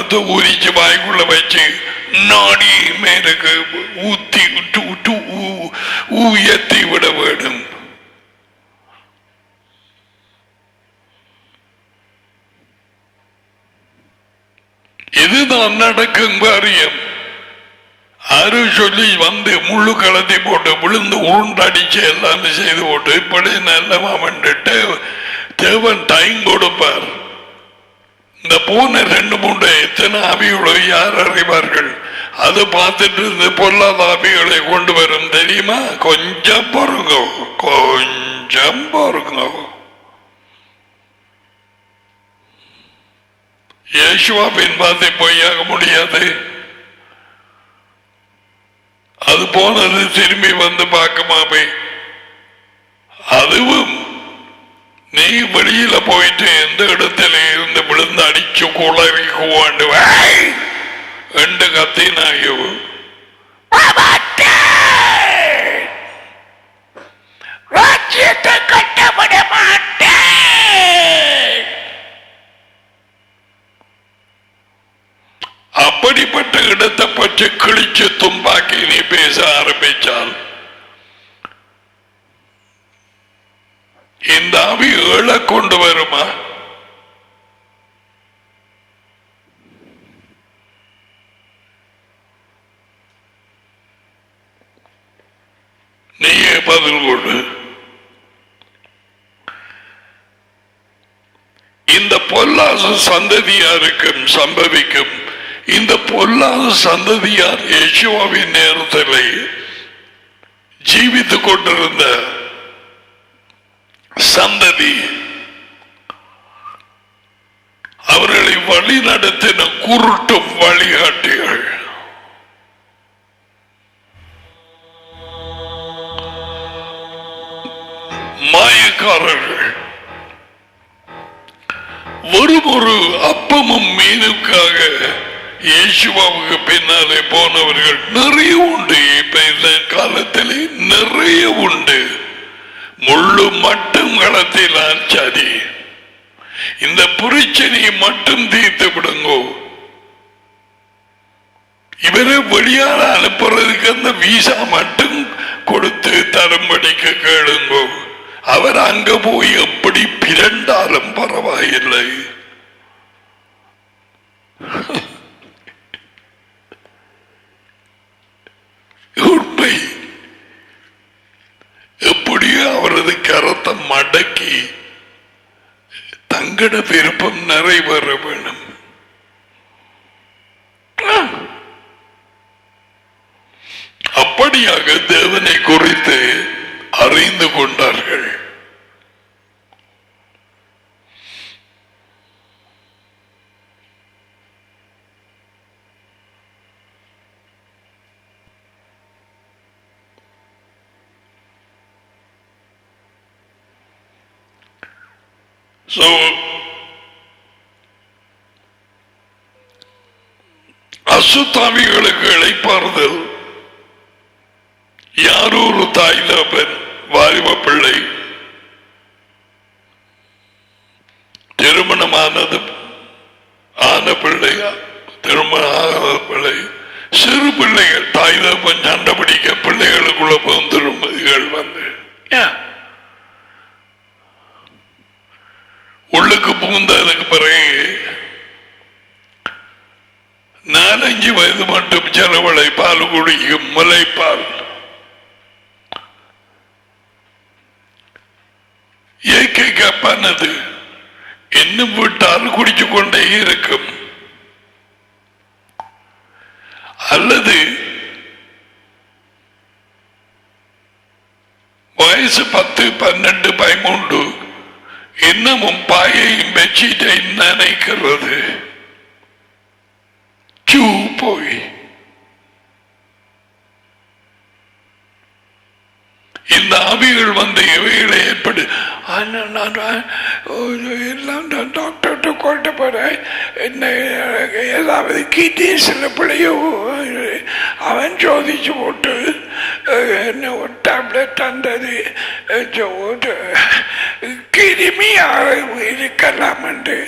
பழத்தை ஊறிச்சு வாய்க்குள்ள வச்சு நாடி மேலுக்கு ஊத்தி ஊயத்தி விட வேண்டும். இதுதான் நடக்கும் காரியம். அரு சொல்லி வந்து முள்ளு கலத்தி போட்டு விழுந்து உருண்டடிச்சு எல்லாம் செய்து போட்டு இப்படி நல்லமா வந்துட்டு தேவன் டைம் கொடுப்பார். இந்த போன 2-3 எத்தனை ஆவிகளோ யார் அறிவார்கள். அது பார்த்துட்டு இருந்து பொல்லாத ஆவிகளை கொண்டு வரும் தெரியுமா? கொஞ்சம் பொறுங்க, கொஞ்சம் பொறுங்க. இயேசுவின் வார்த்தை பொய்யாக முடியாது. அது போனது திரும்பி வந்து பார்க்குமாமே. அதுவும் நீ வெளியில போயிட்டு எந்த இடத்துல இருந்து விழுந்து அடிச்சு குளறிக்குவாண்டு என்று கத்தினாயோ ராஜ்யத்தை கட்டப்பட மாட்டேன். அப்படிப்பட்ட இடத்தை பற்றி கிழிச்சு தும்பாக்கி நீ பேச ஆரம்பிச்சால் இந்த ஆவி ஏழ கொண்டு வருமா? நீயே பதில் கொடு. இந்த பொல்லாத சந்ததியாருக்கும் சம்பவிக்கும். இந்த பொல்லாத சந்ததியார் இயேசுவின் நேரத்தில் ஜீவித்துக் கொண்டிருந்த சந்ததி, அவர்களை வழி நடத்தின குருட்டும் வழிகாட்டிகள். மாயக்காரர்கள். ஒரு அப்பமும் மீனுக்காக இயேசுவுக்கு பின்னாலே போனவர்கள் நிறைய உண்டு. இப்ப இந்த காலத்திலே நிறைய உண்டு. முள்ளு மட்டும் களத்திலான் சரி. இந்த பிரச்சனையை மட்டும் தீர்த்து விடுங்கோ. இவரை வெளியால அனுப்புறதுக்கு அந்த வீசா மட்டும் கொடுத்து தரும்படிக்கு கேளுங்கோ. அவர் அங்க போய் எப்படி பிறண்டாலும் பரவாயில்லை. உண்மை. எப்படியோ அவரது கரத்தை மடக்கி தங்கட விருப்பம் நிறைவேற வேணும். அப்படியாக தேவனை குறித்து அறிந்து கொண்டார்கள். அசுத்தாவிகளுக்கு இளைப்பாறுதல். யாரோ ஒரு தாய் தகப்பன் வாலிப பிள்ளை திருமணமானது ஆன பிள்ளையா திருமண பிள்ளை சிறு பிள்ளைகள் தாய் தகப்பன் சண்டை பிடிக்க பிள்ளைகளுக்குள்ள திருமதிகள் வந்து உள்ளுக்கு புகுந்ததுக்கு பிறகு 4-5 வயது மட்டும் செலவளை பால் குடிக்கும் முலைப்பால் இயற்கை கப்பானது இன்னும் விட்டால் குடிச்சு கொண்டே இருக்கும். அல்லது வயசு 10, 12, 13 இன்னமும் பாயையும் பெட்ஷீட்டை நினைக்கிறது போய் இந்த ஆவிகள் வந்து இவைகளை ஏற்படு எல்லாம் டாக்டர்கிட்ட கொண்டு போறேன். என்ன ஏதாவது கிட்னிஸ்ல பிள்ளையோ அவன் சோதிச்சு போட்டு என்ன ஒரு டேப்லெட் தந்தது கிருமியாக இருக்கலாம் என்று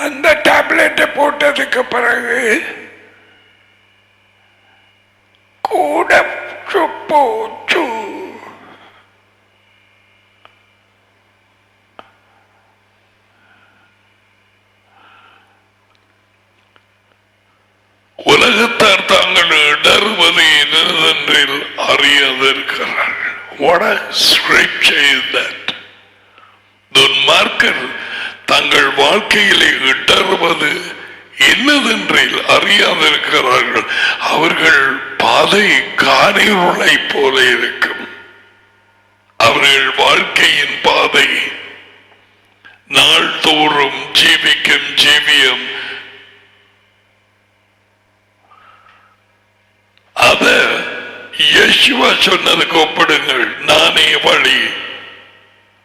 அந்த டேப்லெட்டை போட்டதுக்கு பிறகு கூட போச்சு. உலகத்தார் தாங்கள் இடறுவது என்னதென்றில் அறியாதிருக்கிறார்கள். What a scripture is that? துன்மார்க்கர் தங்கள் வாழ்க்கையிலே இடறுவது என்னதென்றில் அறியாதிருக்கிறார்கள். அவர்கள் பாதை காரிருளை போல இருக்கும். அவர்கள் வாழ்க்கையின் பாதை நாள்தோறும் ஜீவிக்கும் ஜீவியம் அத யேசுவா சொன்னதுக்கு ஒப்பிடுங்கள். நானே வழி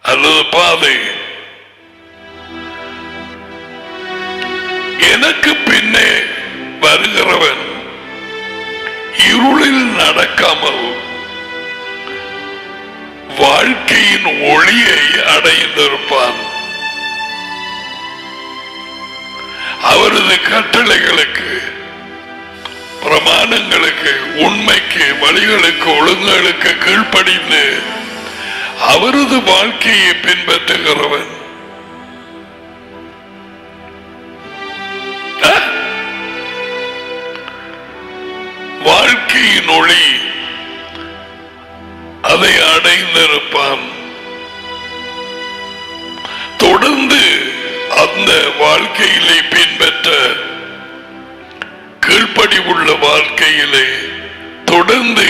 அல்லது பாதை. எனக்கு பின்னே வருகிறவன் இருளில் நடக்காமல் வாழ்க்கையின் ஒளியை அடைந்திருப்பான். அவரது கட்டளைகளுக்கு, பிரமாணங்களுக்கு, உண்மைக்கு, வழிகளுக்கு, ஒழுங்குகளுக்கு கீழ்ப்படிந்து அவரது வாழ்க்கையை பின்பற்றுகிறவன் வாழ்க்கையின் ஒளி அதை அடைந்திருப்பான். தொடர்ந்து அந்த வாழ்க்கையிலே பின்பற்ற கீழ்ப்படிவுள்ள வாழ்க்கையிலே தொடர்ந்து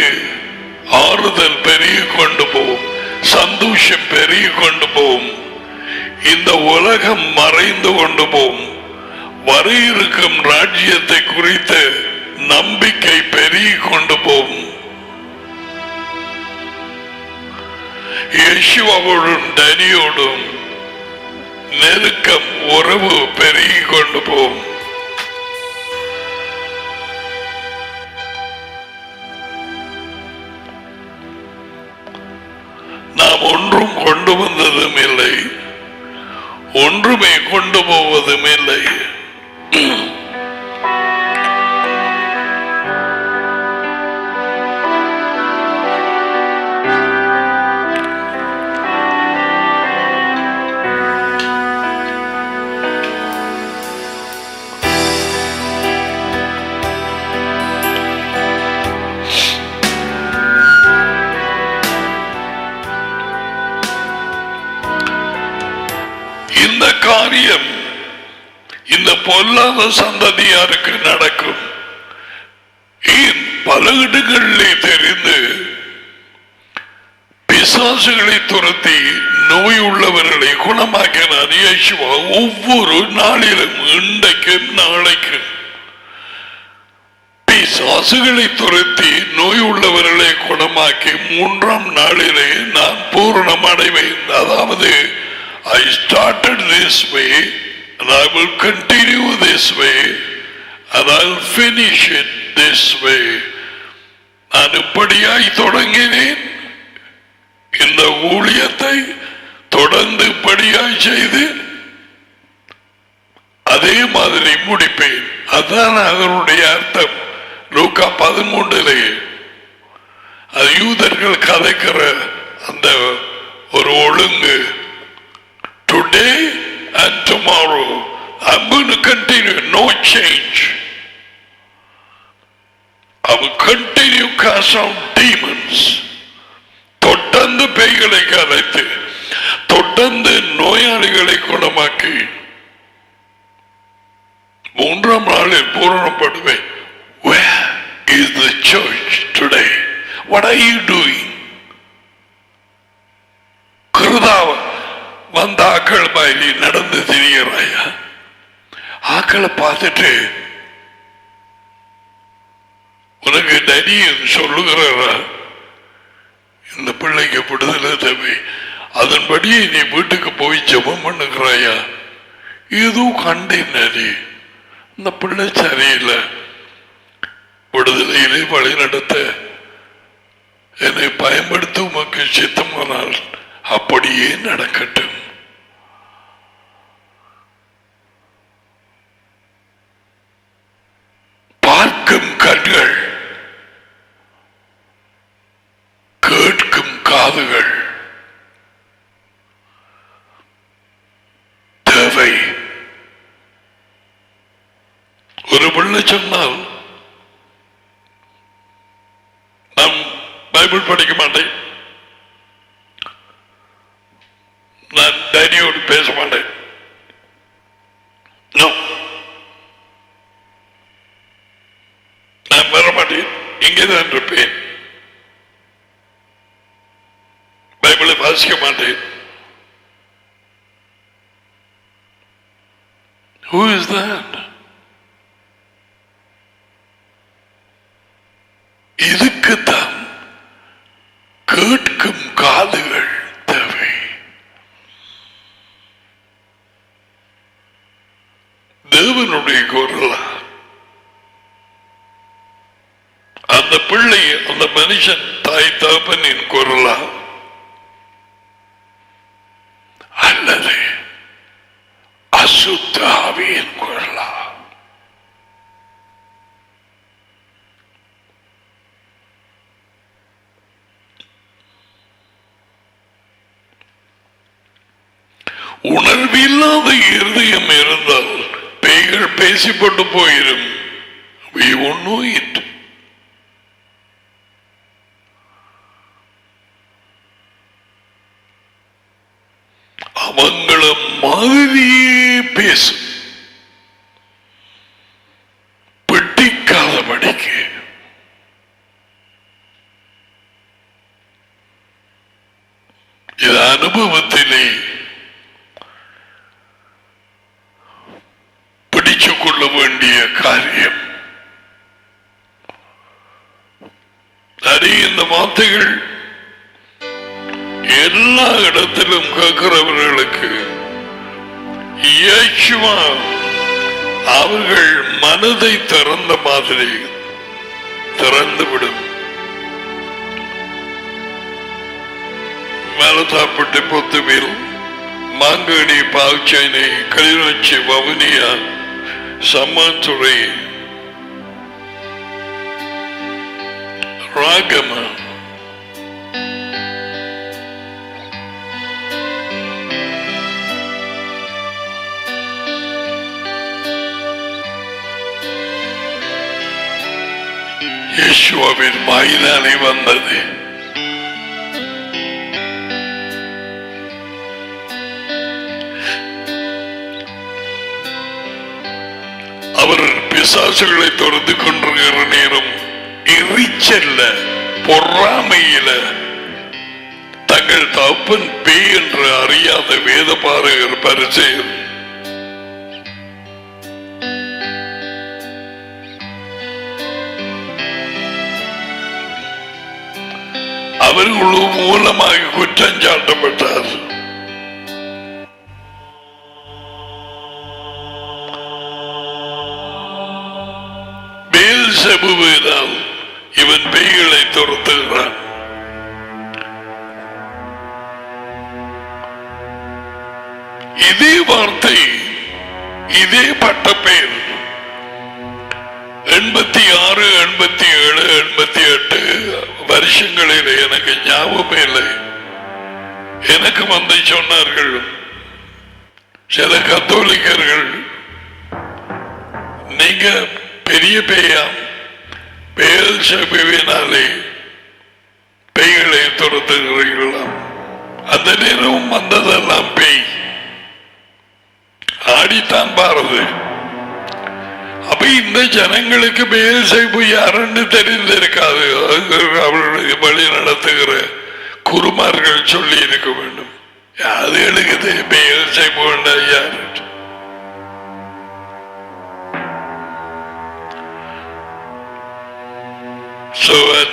ஆறுதல் பெருகிக் கொண்டு போகும், சந்தோஷம் பெருகிக் கொண்டு போகும். இந்த உலகம் மறைந்து கொண்டு போகும். வர இருக்கும் ராஜ்யத்தை குறித்த நம்பிக்கை பெருகிக் கொண்டு போகும். இயேசுவோடும் டனியோடும் நெருக்கம், உறவு பெருகிக் கொண்டு போகும். நாம் ஒன்றும் கொண்டு வந்ததும் இல்லை, ஒன்றுமே கொண்டு போவதும் இல்லை. இந்த காரியம் இந்த பொல்லாத சந்ததியாருக்கு நடக்கும். பல இடங்களிலே தெரிந்து பிசாசுகளை துரத்தி நோய் உள்ளவர்களை குணமாக்கினார் இயேசுவா. ஒவ்வொரு நாளிலும், இன்றைக்கும் நாளைக்கும் பிசாசுகளை துரத்தி நோய் உள்ளவர்களை குணமாக்கி 3ஆம் நாளிலே நான் பூரணம் அடைவேன். அதாவது I started this way and I will continue this way and I'll finish it this way. நான் இப்படியாய் தொடங்கினேன், இந்த ஊழியத்தை தொடர்ந்து இப்படியாய் செய்து அதே மாதிரி முடிப்பேன். அதான் அதனுடைய அர்த்தம். லூக்கா 13 அது யூதர்கள் கதைக்கிற அந்த ஒரு ஒழுங்கு. Today and tomorrow I'm going to continue, no change. I will continue cast out demons. தொடர்ந்து பேய்களை கலைத்து, தொடர்ந்து நோயாளிகளை குணமாக்கி 3ஆம் நாளில் பூரணப்படுவேன். Where is the church today? What are you doing? கிருதாவ வந்த ஆக்கள் பாயிலி நடந்து திரிகிறாயா? ஆக்களை பார்த்துட்டு உனக்கு தனியும் சொல்லுகிறாரா? இந்த பிள்ளைக்கு விடுதலை தேவை, அதன்படியே நீ வீட்டுக்கு போய் ஜெபம் பண்ணுகிறாயா? ஏதோ கண்டேன், இந்த பிள்ளை சரியில்லை, விடுதலையிலே வழி நடத்த என்னை பயன்படுத்த உமக்கு சித்தமானால் அப்படியே நடக்கட்டும். காதுகள் தேவை. ஒரு பிள்ளை சொன்னால் நான் பைபிள் படிக்க மாட்டேன், நான் டேனியோடு பேச மாட்டேன், நான் வர மாட்டேன், இங்கேதான் இருப்பேன், பைபிளை வாசிக்க மாட்டேன். Who is that? இதுக்குத்தான் கேட்கும் காதுகள் தேவை. தேவனுடைய குரலா அந்த பிள்ளை, அந்த மனுஷன் தாய் தகப்பனின் குரலா அல்லது அசுத்த ஆவியின் குரலா? உணர்வில்லாத இருதயம் இருந்தால் பேய்கள் பேசிப்பட்டு போயிடும். We won't know it. அவங்கள மாதிரியே பேசும், பிடிக்காதபடிக்கு. இது அனுபவத்திலே பிடிச்சு கொள்ள வேண்டிய காரியம். இந்த வார்த்தைகள் எல்லா இடத்திலும் கேட்கிறவர்களுக்கு இயேசுவா அவர்கள் மனதை திறந்த மாதிரி திறந்துவிடும். மலத்தாப்பட்டி, பொத்துவில், மாங்கனி, பாவுச்சேனை, கிளிநொச்சி, வவுனியா, சம்மாந்துறை, ராகம, இயேசுவின் வாயிலாலே வந்தது. அவர் பிசாசுகளை தொடர்ந்து கொண்டிருக்கிற நேரம் எரிச்சல்ல, பொறாமையில தங்கள் தப்பன் பேய் என்று அறியாத வேத பாரகர் பரிசேயர் அவர்களும் மூலமாக குற்றம் சாட்டப்பட்டார். பெயல்செபூவினால் இவன் பேய்களை துரத்துகிறான். இதே வார்த்தை, இதே பட்ட பெயர் 86, 87, 88 வருஷங்களில் எனக்கு ஞாபகம் இல்லை. எனக்கு வந்து சொன்னார்கள் சில கத்தோலிக்கர்கள், நீங்க பெரிய பேயா பெயல்செபூவினாலே பேய்களை துரத்துகிறீர்களாம். அந்த நேரம் வந்ததெல்லாம் பேய் ஆடித்தான் பாருது. அப்ப இந்த ஜனங்களுக்கு பெயல்செபூ யாருன்னு தெரிந்திருக்காது. அவர்களுடைய வழி நடத்துகிற குருமார்கள் சொல்லி இருக்க வேண்டும். அது எடுக்குது பெயல்செபூ யாரு.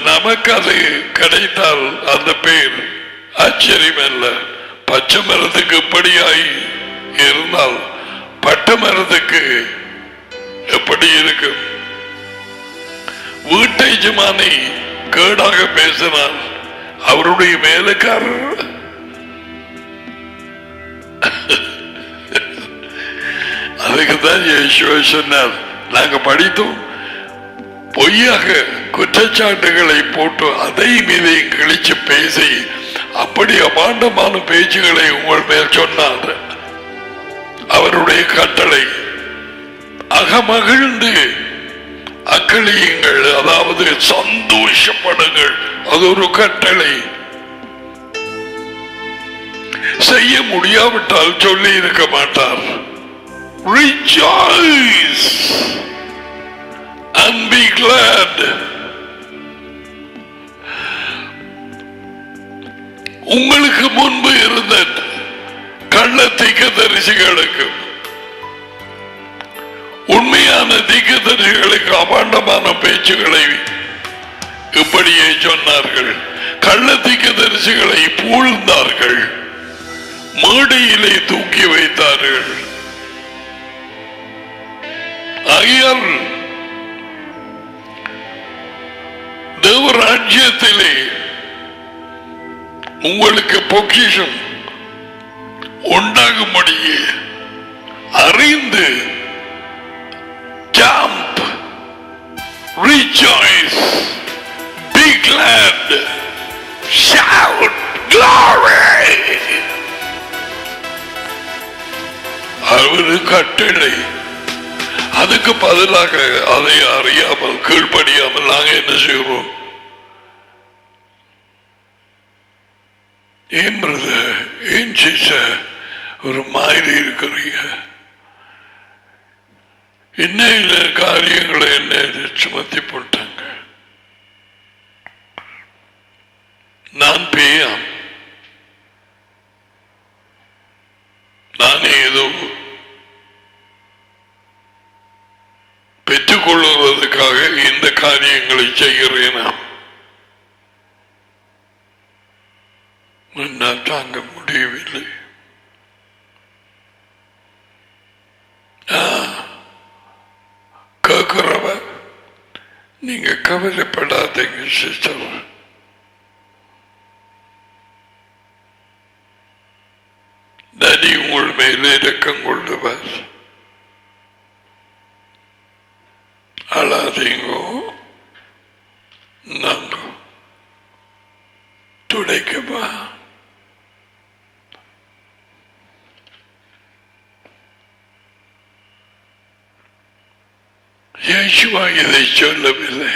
நமக்கு அது கிடைத்தால் அந்த பேர் ஆச்சரியம் அல்ல. பச்சை மரத்துக்கு எப்படியாய் இருந்தால் பட்ட மரத்துக்கு எப்படி இருக்கும்? வீட்டை ஜமானை கேடாக பேசினால் அவருடைய வேலைக்காரர் அதுக்குதான் இயேசுவே சொன்னார், நாங்க படித்தோம், பொய்யாக குற்றச்சாட்டுகளை போட்டு அதை மீதையும் கிழிச்சு பேசி அப்படி அபாண்டமான பேச்சுகளை உங்கள் மேல் சொன்னார். அவருடைய கட்டளை அகமகிழ்ந்து அக்களியுங்கள், அதாவது சந்தோஷப்படுங்கள். அது ஒரு கட்டளை. செய்ய முடியாவிட்டால் சொல்லி இருக்க மாட்டார். Rejoice and be glad. உங்களுக்கு முன்பு இருந்த கள்ள தீர்க்கதரிசிகளுக்கு, உண்மையான தீர்க்கதரிசிகளுக்கு அபாண்டமான பேச்சுகளை இப்படியே சொன்னார்கள். கள்ள தீர்க்கதரிசிகளை பூழ்ந்தார்கள், மேடையிலே தூக்கி வைத்தார்கள். ஆகையால் தேவராஜ்யத்திலே உங்களுக்கு பொக்கிஷம் உண்டாகும்படியே அறிந்து jump, rejoice, be glad, shout glory. அவரு கட்டளை. அதுக்கு பதிலாக அதை அறியாமல் கீழ்ப்படியாமல் நாங்க என்ன செய்கிறோம்? ஏன் பிரதர், ஏன் சிஸ்டர் ஒரு மாதிரி இருக்கிறீங்க? என்ன காரியங்களை என்ன சுமத்தி போட்டாங்க? நான் பேயாம், நானே ஏதோ பெற்றுக்கொள்வதற்காக இந்த காரியங்களை செய்கிறேன். நான் தாங்க முடியவில்லை. கேட்கிறவ, நீங்க கவலைப்படாதீங்க சிஸ்டர். நடி உங்கள் மேலே இரக்கம் கொள்ளுவார். அழாதீங்கோ, நாங்க துடைக்கவா? இயேசுவா இதை சொல்லவில்லை.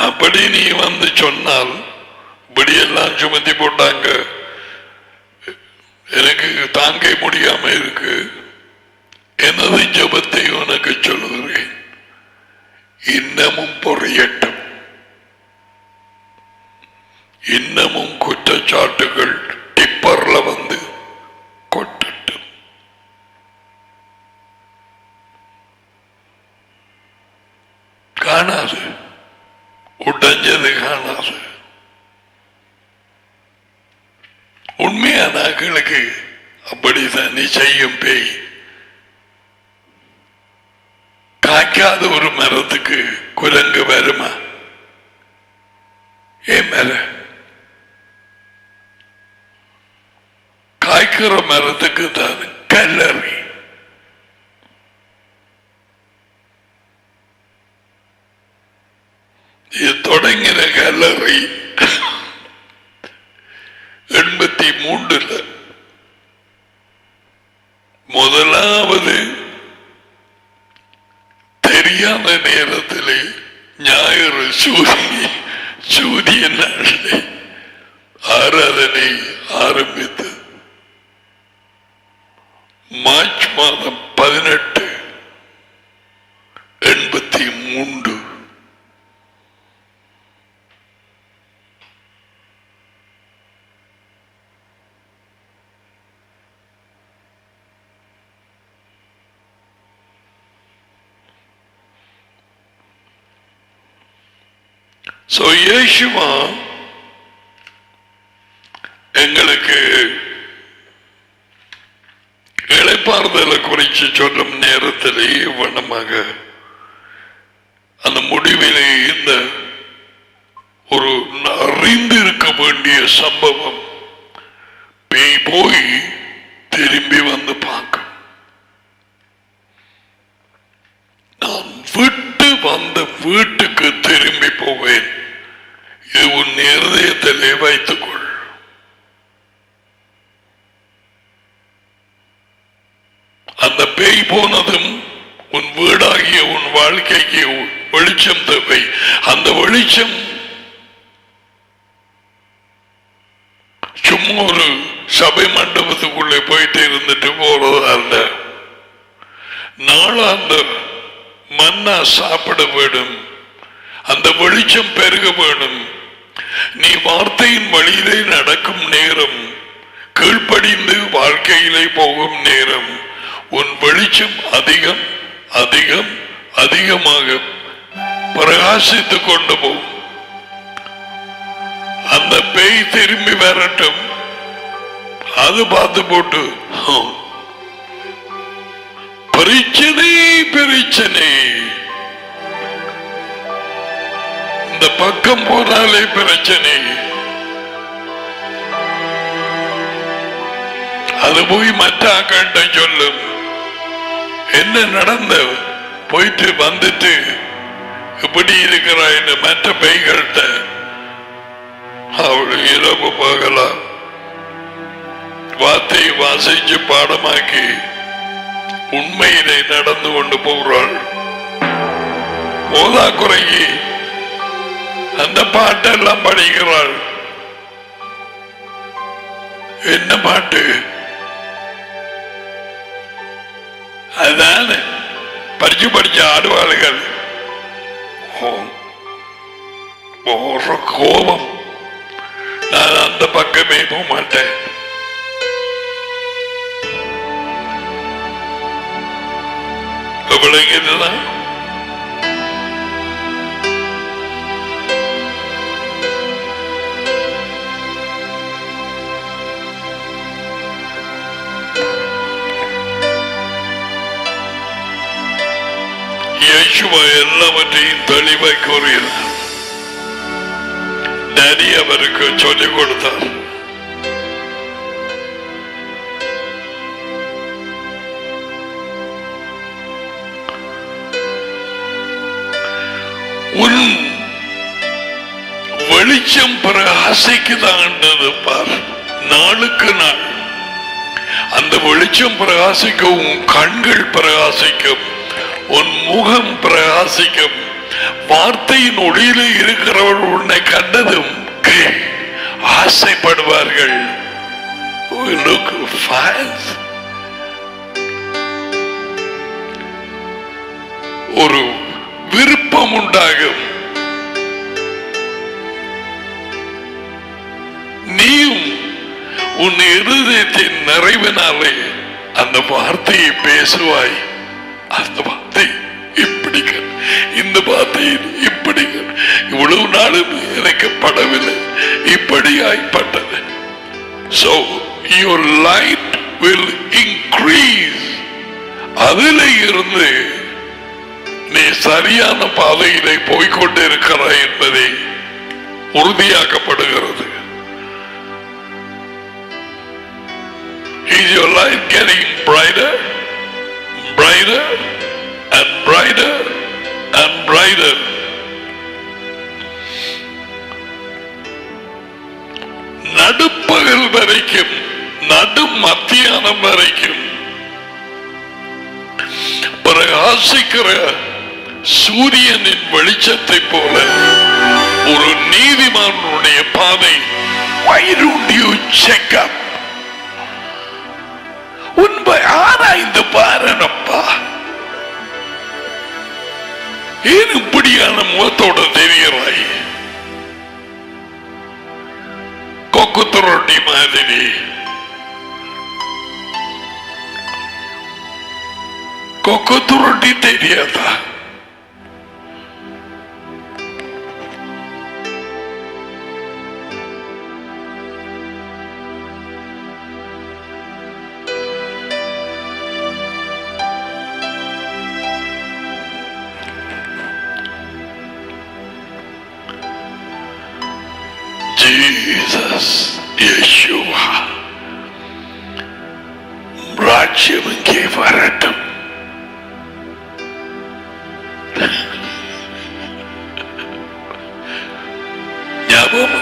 அப்படி நீ வந்து சொன்னால் இப்படியெல்லாம் சுமத்தி போட்டாங்க, எனக்கு தாங்க முடியாம இருக்கு, எனது ஜபத்தை உனக்கு சொல்லுகிறேன், இன்னமும் பொறியட்டும், இன்னமும் குற்றச்சாட்டுகள் டிப்பர்ல வந்து கொட்டட்டும். காணாது, உடைஞ்சது காணாது. உண்மையான ஆக்களுக்கு அப்படித்தான் நீ செய்யும் பேய். காய்க்காத ஒரு மரத்துக்கு குரங்கு வருமா? ஏன் மர காய்க்கிற மரத்துக்கு தான் கல்லறி. இது தொடங்கின கல்லறை 83 முதலாவது தெரியாத நேரத்திலே ஞாயிறு சூரிய நாளிலே ஆராதனை ஆரம்பித்து மார்ச் மாதம் 18, 83. So இயேசுவா எங்களுக்கு இளைப்பாறுதலை குறித்து சொல்லும் நேரத்திலே வண்ணமாக அந்த முடிவிலே இந்த ஒரு அறிந்திருக்க வேண்டிய சம்பவம் பேய் போய் திரும்பி வந்து பார்க்கும். நான் விட்டு வந்த வீட்டுக்கு திரும்பி போவேன் இதயத்திலே வைத்துக்கொள். அந்த பேய் போனதும் உன் வீடாகிய உன் வாழ்க்கைக்கு வெளிச்சம் தேவை. அந்த வெளிச்சம் சும்மா ஒரு சபை மண்டபத்துக்குள்ளே போயிட்டு இருந்துட்டு போறதா இல்ல. நாளாந்த மன்னா சாப்பிட வேண்டும். அந்த வெளிச்சம் பெருக வேண்டும். நீ வார்த்தையின் வழியிலே நடக்கும் நேரம், கீழ்ப்படிந்து வாழ்க்கையிலே போகும் நேரம், உன் வெளிச்சம் அதிகம் அதிகம் அதிகமாக பிரகாசித்துக் கொண்டு போகும். அந்த பேய் திரும்பி வரட்டும், அது பார்த்து போட்டு பிரச்சனை பிரச்சனை, இந்த பக்கம் போனாலே பிரச்சனை. அது போய் மற்ற ஆக்கண்ட சொல்லும், என்ன நடந்த போயிட்டு வந்துட்டு இப்படி இருக்கிறாய் மற்ற பேய்கள்கிட்ட. அவள் இரவு பகலாம் வார்த்தையை வாசிச்சு பாடமாக்கி உண்மையிலே நடந்து கொண்டு போகிறாள். போதா குறைகி அந்த பாட்டெல்லாம் படிக்கிறாள். என்ன பாட்டு? அதுதான் படிச்சு படிச்ச ஆடுவாளுகள். கோபம். நான் அந்த பக்கமே போக மாட்டேன். விளங்குதுதான். இயேசுவா எல்லாவற்றையும் தெளிவாய் கூறுகிறார். டாடி அவருக்கு சொல்லிக் கொடுத்தார். உன் வெளிச்சம் பிரகாசிக்குதான் பார். நாளுக்கு நாள் அந்த வெளிச்சம் பிரகாசிக்கும். உன் கண்கள் பிரகாசிக்கும், உன் முகம் பிரகாசிக்கும். வார்த்தையின் ஒளியிலே இருக்கிறவர்கள் உன்னை கண்டதும் ஆசைப்படுவார்கள். ஒரு விருப்பம் உண்டாகும். நீயும் உன் இருதயத்தின் நிறைவினாலே அந்த வார்த்தையை பேசுவாய். அந்த வார்த்தை இப்படி, இந்த வார்த்தை இப்படி, இவ்வளவு நாளும் எனக்கு படவில்லை, இப்படி ஆய்ப்பட்டது. So your light will increase. அதிலே இருந்து நீ சரியான பாதையிலே போய்கொண்டிருக்கிறாய் என்பதை உறுதியாக்கப்படுகிறது. Is your light getting brighter, brighter and brighter and brighter? நடுப்பகல் வரைக்கும், நடு மத்தியானம் வரைக்கும் பிரகாசிக்கிற சூரியனின் வெளிச்சத்தை போல ஒரு நீதிமானுடைய பாதை. Why don't you check up? உண்மை ஆராய்ந்து பாருப்பா. ஏன் இப்படியான முகத்தோட தெரிகிறாய்? கொக்குத்துரொட்டி மாதிரி. கொக்குத்துரொட்டி தெரியாதா? Jesus, Yeshua, ராஜ்யம் இங்கே வரட்டும். ஞாபகம்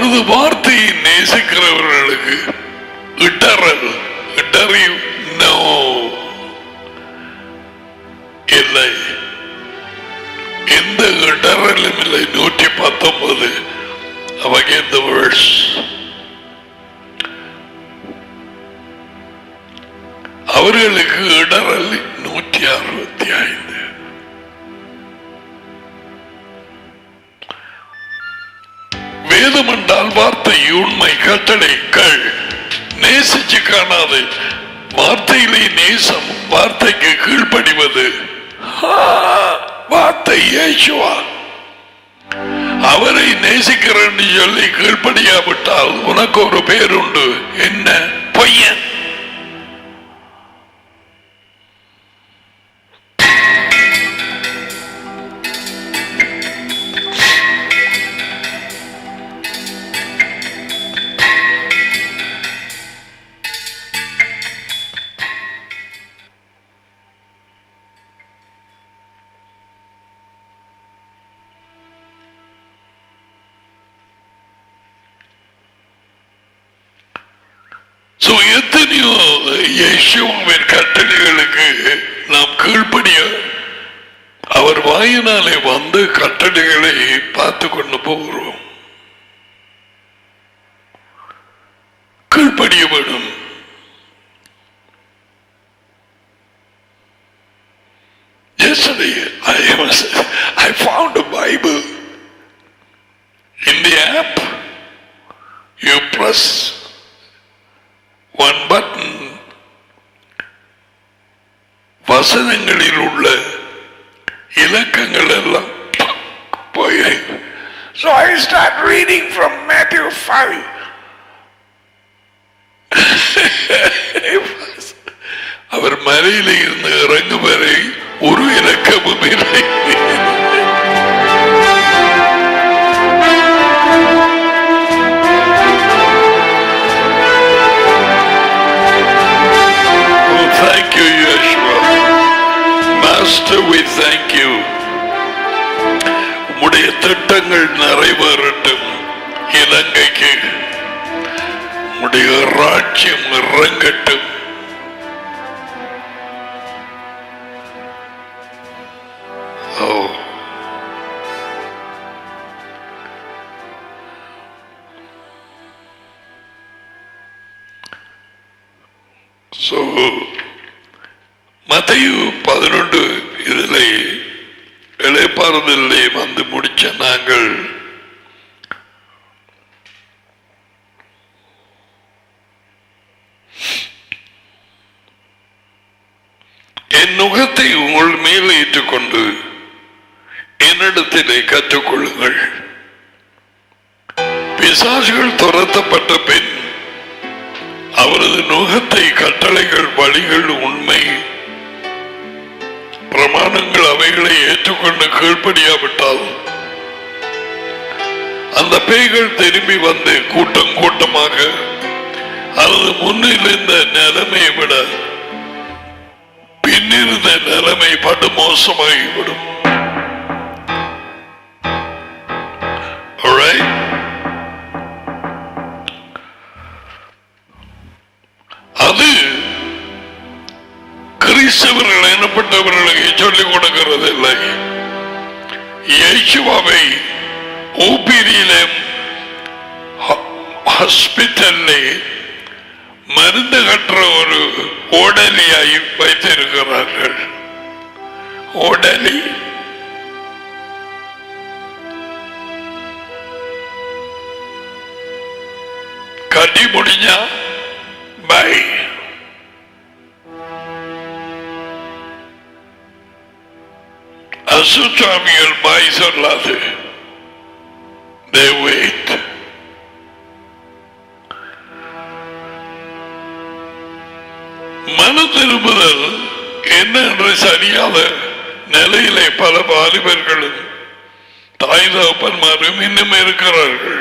அவரது வார்த்தையை நேசிக்கிறவர்களுக்கு இடறல் நோ இல்லை, எந்த இடறலும் இல்லை. 119 again the verse. அவர்களுக்கு இடறல் 165. வேதம் என்றால் வார்த்தை, உண்மை, கட்டளைகள். நேசிச்சு காணாது, வார்த்தையிலே நேசம், வார்த்தைக்கு கீழ்ப்படிவது. வார்த்தை இயேசுவா. அவரை நேசிக்கிறேன்னு சொல்லி கீழ்ப்படியாவிட்டால் உனக்கு ஒரு பேர் உண்டு. என்ன? பொய்யன். எத்தனையோ இயேசுவின் கட்டளைகளுக்கு நாம் கீழ்ப்படிய, அவர் வாயினாலே வந்து கட்டளைகளை பார்த்து கொண்டு போகிறோம். கீழ்ப்படிய வேண்டும். Yesterday I found a Bible in the app. You press one button, வசனங்களில் உள்ள இலக்கங்கள் எல்லாம் போய். So I start reading from Matthew 5. அவர் மலையில இருந்து இறங்கும் வரை ஒரு இலக்கமும் இல்லை. Thank you, Yeshua. Master, we thank you. உம்முடைய திட்டங்கள் நிறைவேறட்டும். இலங்கைக்கு உம்முடைய ராஜ்யம் இறங்கட்டும். மத்தேயு 11 இதிலே இளைப்பாறுதலிலே வந்து முடிச்ச நாங்கள் என் நுகத்தை உங்கள் மேல் ஏற்றுக்கொண்டு என்னிடத்திலே கற்றுக்கொள்ளுங்கள். பிசாசுகள் துரத்தப்பட்ட பின் அவரது நுகத்தை, கட்டளைகள், வழிகள், உண்மை, பிரமாணங்கள் அவைகளை ஏற்றுக்கொண்டு கீழ்ப்படியாவிட்டால் அந்த பேய்கள் திரும்பி வந்து கூட்டம் கூட்டமாக அல்லது முன்னில் இருந்த நிலைமையை விட பின்னிருந்த நிலைமை படு மோசமாகிவிடும். அது கிறிஸ்தவர்கள் எனப்பட்டவர்களுக்கு சொல்லிக் கொடுக்கிறது இல்லை. இயேசுவை ஓபிரியிலே ஹாஸ்பிட்டல்லே மருந்து கற்ற ஒரு ஓடலியாய் வைத்திருக்கிறார்கள். ஓடலி கட்டி முடிஞ்சா பை. அசுசாமிகள் பாய் சொல்லாது. They wait. மன திரும்புதல் என்ன என்று சரியாத நிலையிலே பல வாலிபர்களும் தாய் தகப்பன்மாரும் இன்னும் இருக்கிறார்கள்.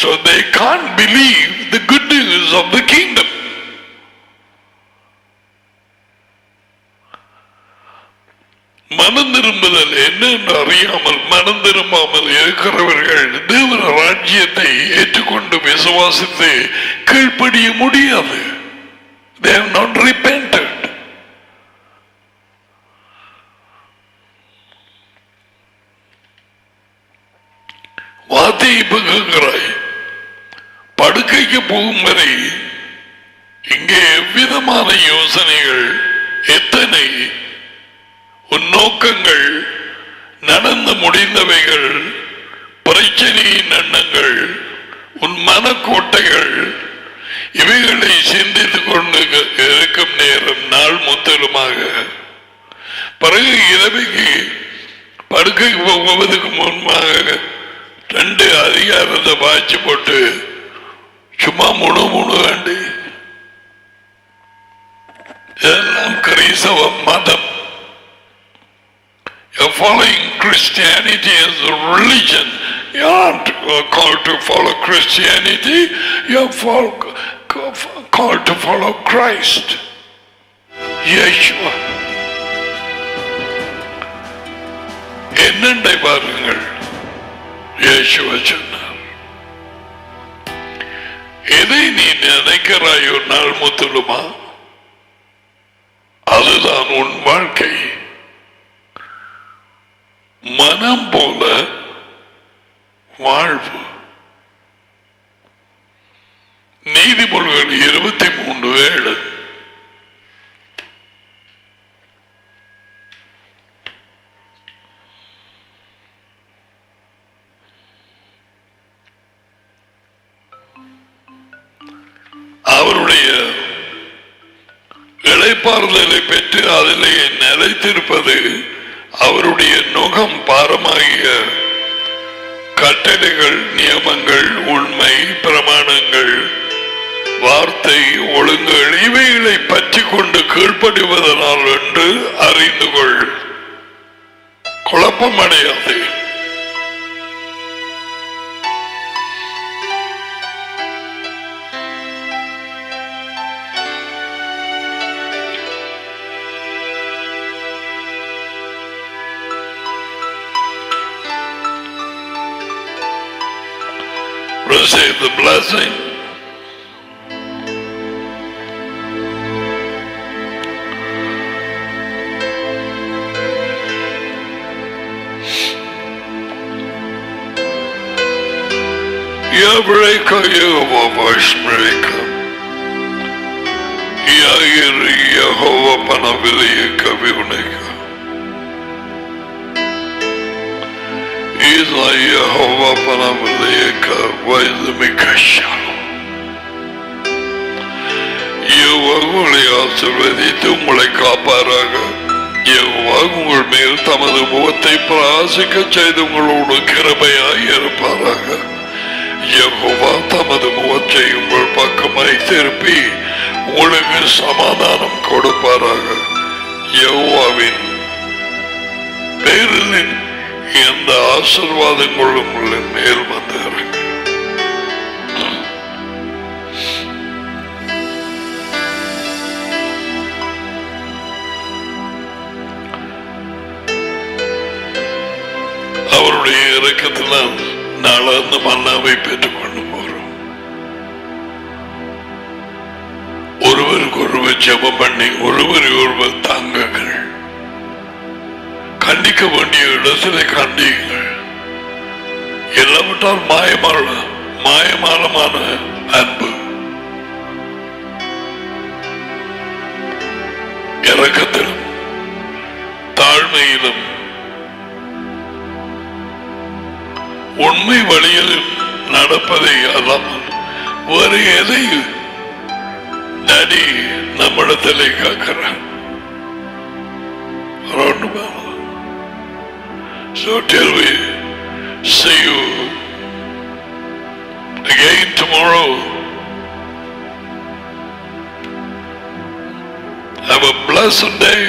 So they can't believe the good news of the kingdom. மனம் திரும்புதல் என்னென்று அறியாமல் மனம் திரும்பாமல் இருக்கிறவர்கள் தேவ ராஜ்யத்தை ஏற்றுக்கொண்டு விசுவாசித்து கீழ்ப்படிய முடியாது. They have not repented. வார்த்தையை கேட்கிறாய், படுக்கைக்கு போகும் வரை இங்கே எவ்விதமான யோசனைகள், எத்தனை உன் நோக்கங்கள், நடந்து முடிந்தவைகள், பிரச்சனையின் எண்ணங்கள், உன் மனக்கோட்டைகள், இவைகளை சிந்தித்துக் கொண்டு இருக்கும் நேரம் நாள் முத்தலுமாக. பிறகு இரவைக்கு படுக்கைக்கு போவதற்கு முன்பாக 2 அதிகாரத்தை வாய்ச்சி போட்டு சும்மா முழு வேண்டி இதெல்லாம் கிறிஸ்தவ மதம். You're following Christianity as a religion. You aren't called to follow Christianity. You're called to follow Christ. Yeshua. என்னண்டை பாருங்கள், இயேசுவ சொன்னார், எதை நீ நினைக்கிறாயோ நாள் முத்தலுமா அதுதான் உன் வாழ்க்கை. மனம் போல வாழ்வு. நீதிமொழிகள் 23:7. அவருடைய இளைப்பாறுதலை பெற்று அதிலே நிலைத்திருப்பது அவருடைய நுகம் பாரமாகிய கட்டளைகள், நியமங்கள், உண்மை, பிரமாணங்கள், வார்த்தை, ஒழுங்குகள் இவைகளை பற்றி கொண்டு கீழ்ப்படிவதனால் என்று அறிந்து கொள். குழப்பமடையாது. Receive the blessing. Yavreka Yehova Vashmereka Yagiri Yehova Panavilika Vuneka Iza Yehova Panavilika Vaizamika Shalom. Jehovah உங்களை ஆசீர்வதித்து உங்களை காப்பாராக. யெகோவா உங்கள் மேல் தமது முகத்தை பிரகாசிக்க செய்து உங்களோடு கிருபையாய் இருப்பாராக. யெகோவா தமது முகத்தை உங்கள் பக்கமாய் திருப்பி உங்களுக்கு சமாதானம் கொடுப்பாராக. யெகோவாவின் பேரில் எந்த ஆசீர்வாதங்களும் மேல் வந்து இறங்கும். அவருடைய இறக்கத்தினால் நாளை அந்த மன்னாவை பெற்றுக் கொண்டு போறோம். ஒருவருக்கு ஒருவர் ஜெபம் பண்ணி ஒருவரை ஒருவர் தாங்குங்கள். கண்டிக்க வேண்டிய இடத்திலே கண்டியுங்கள். எல்லாவற்றால் மாயமானமான அன்பு, இரக்கத்திலும் தாழ்மையிலும் உண்மை வழியில் நடப்பதை அல்லாமல் வேறு எதை நடி நம்மிடத்திலே காக்கிறார். So till we see you again tomorrow, have a blessed day.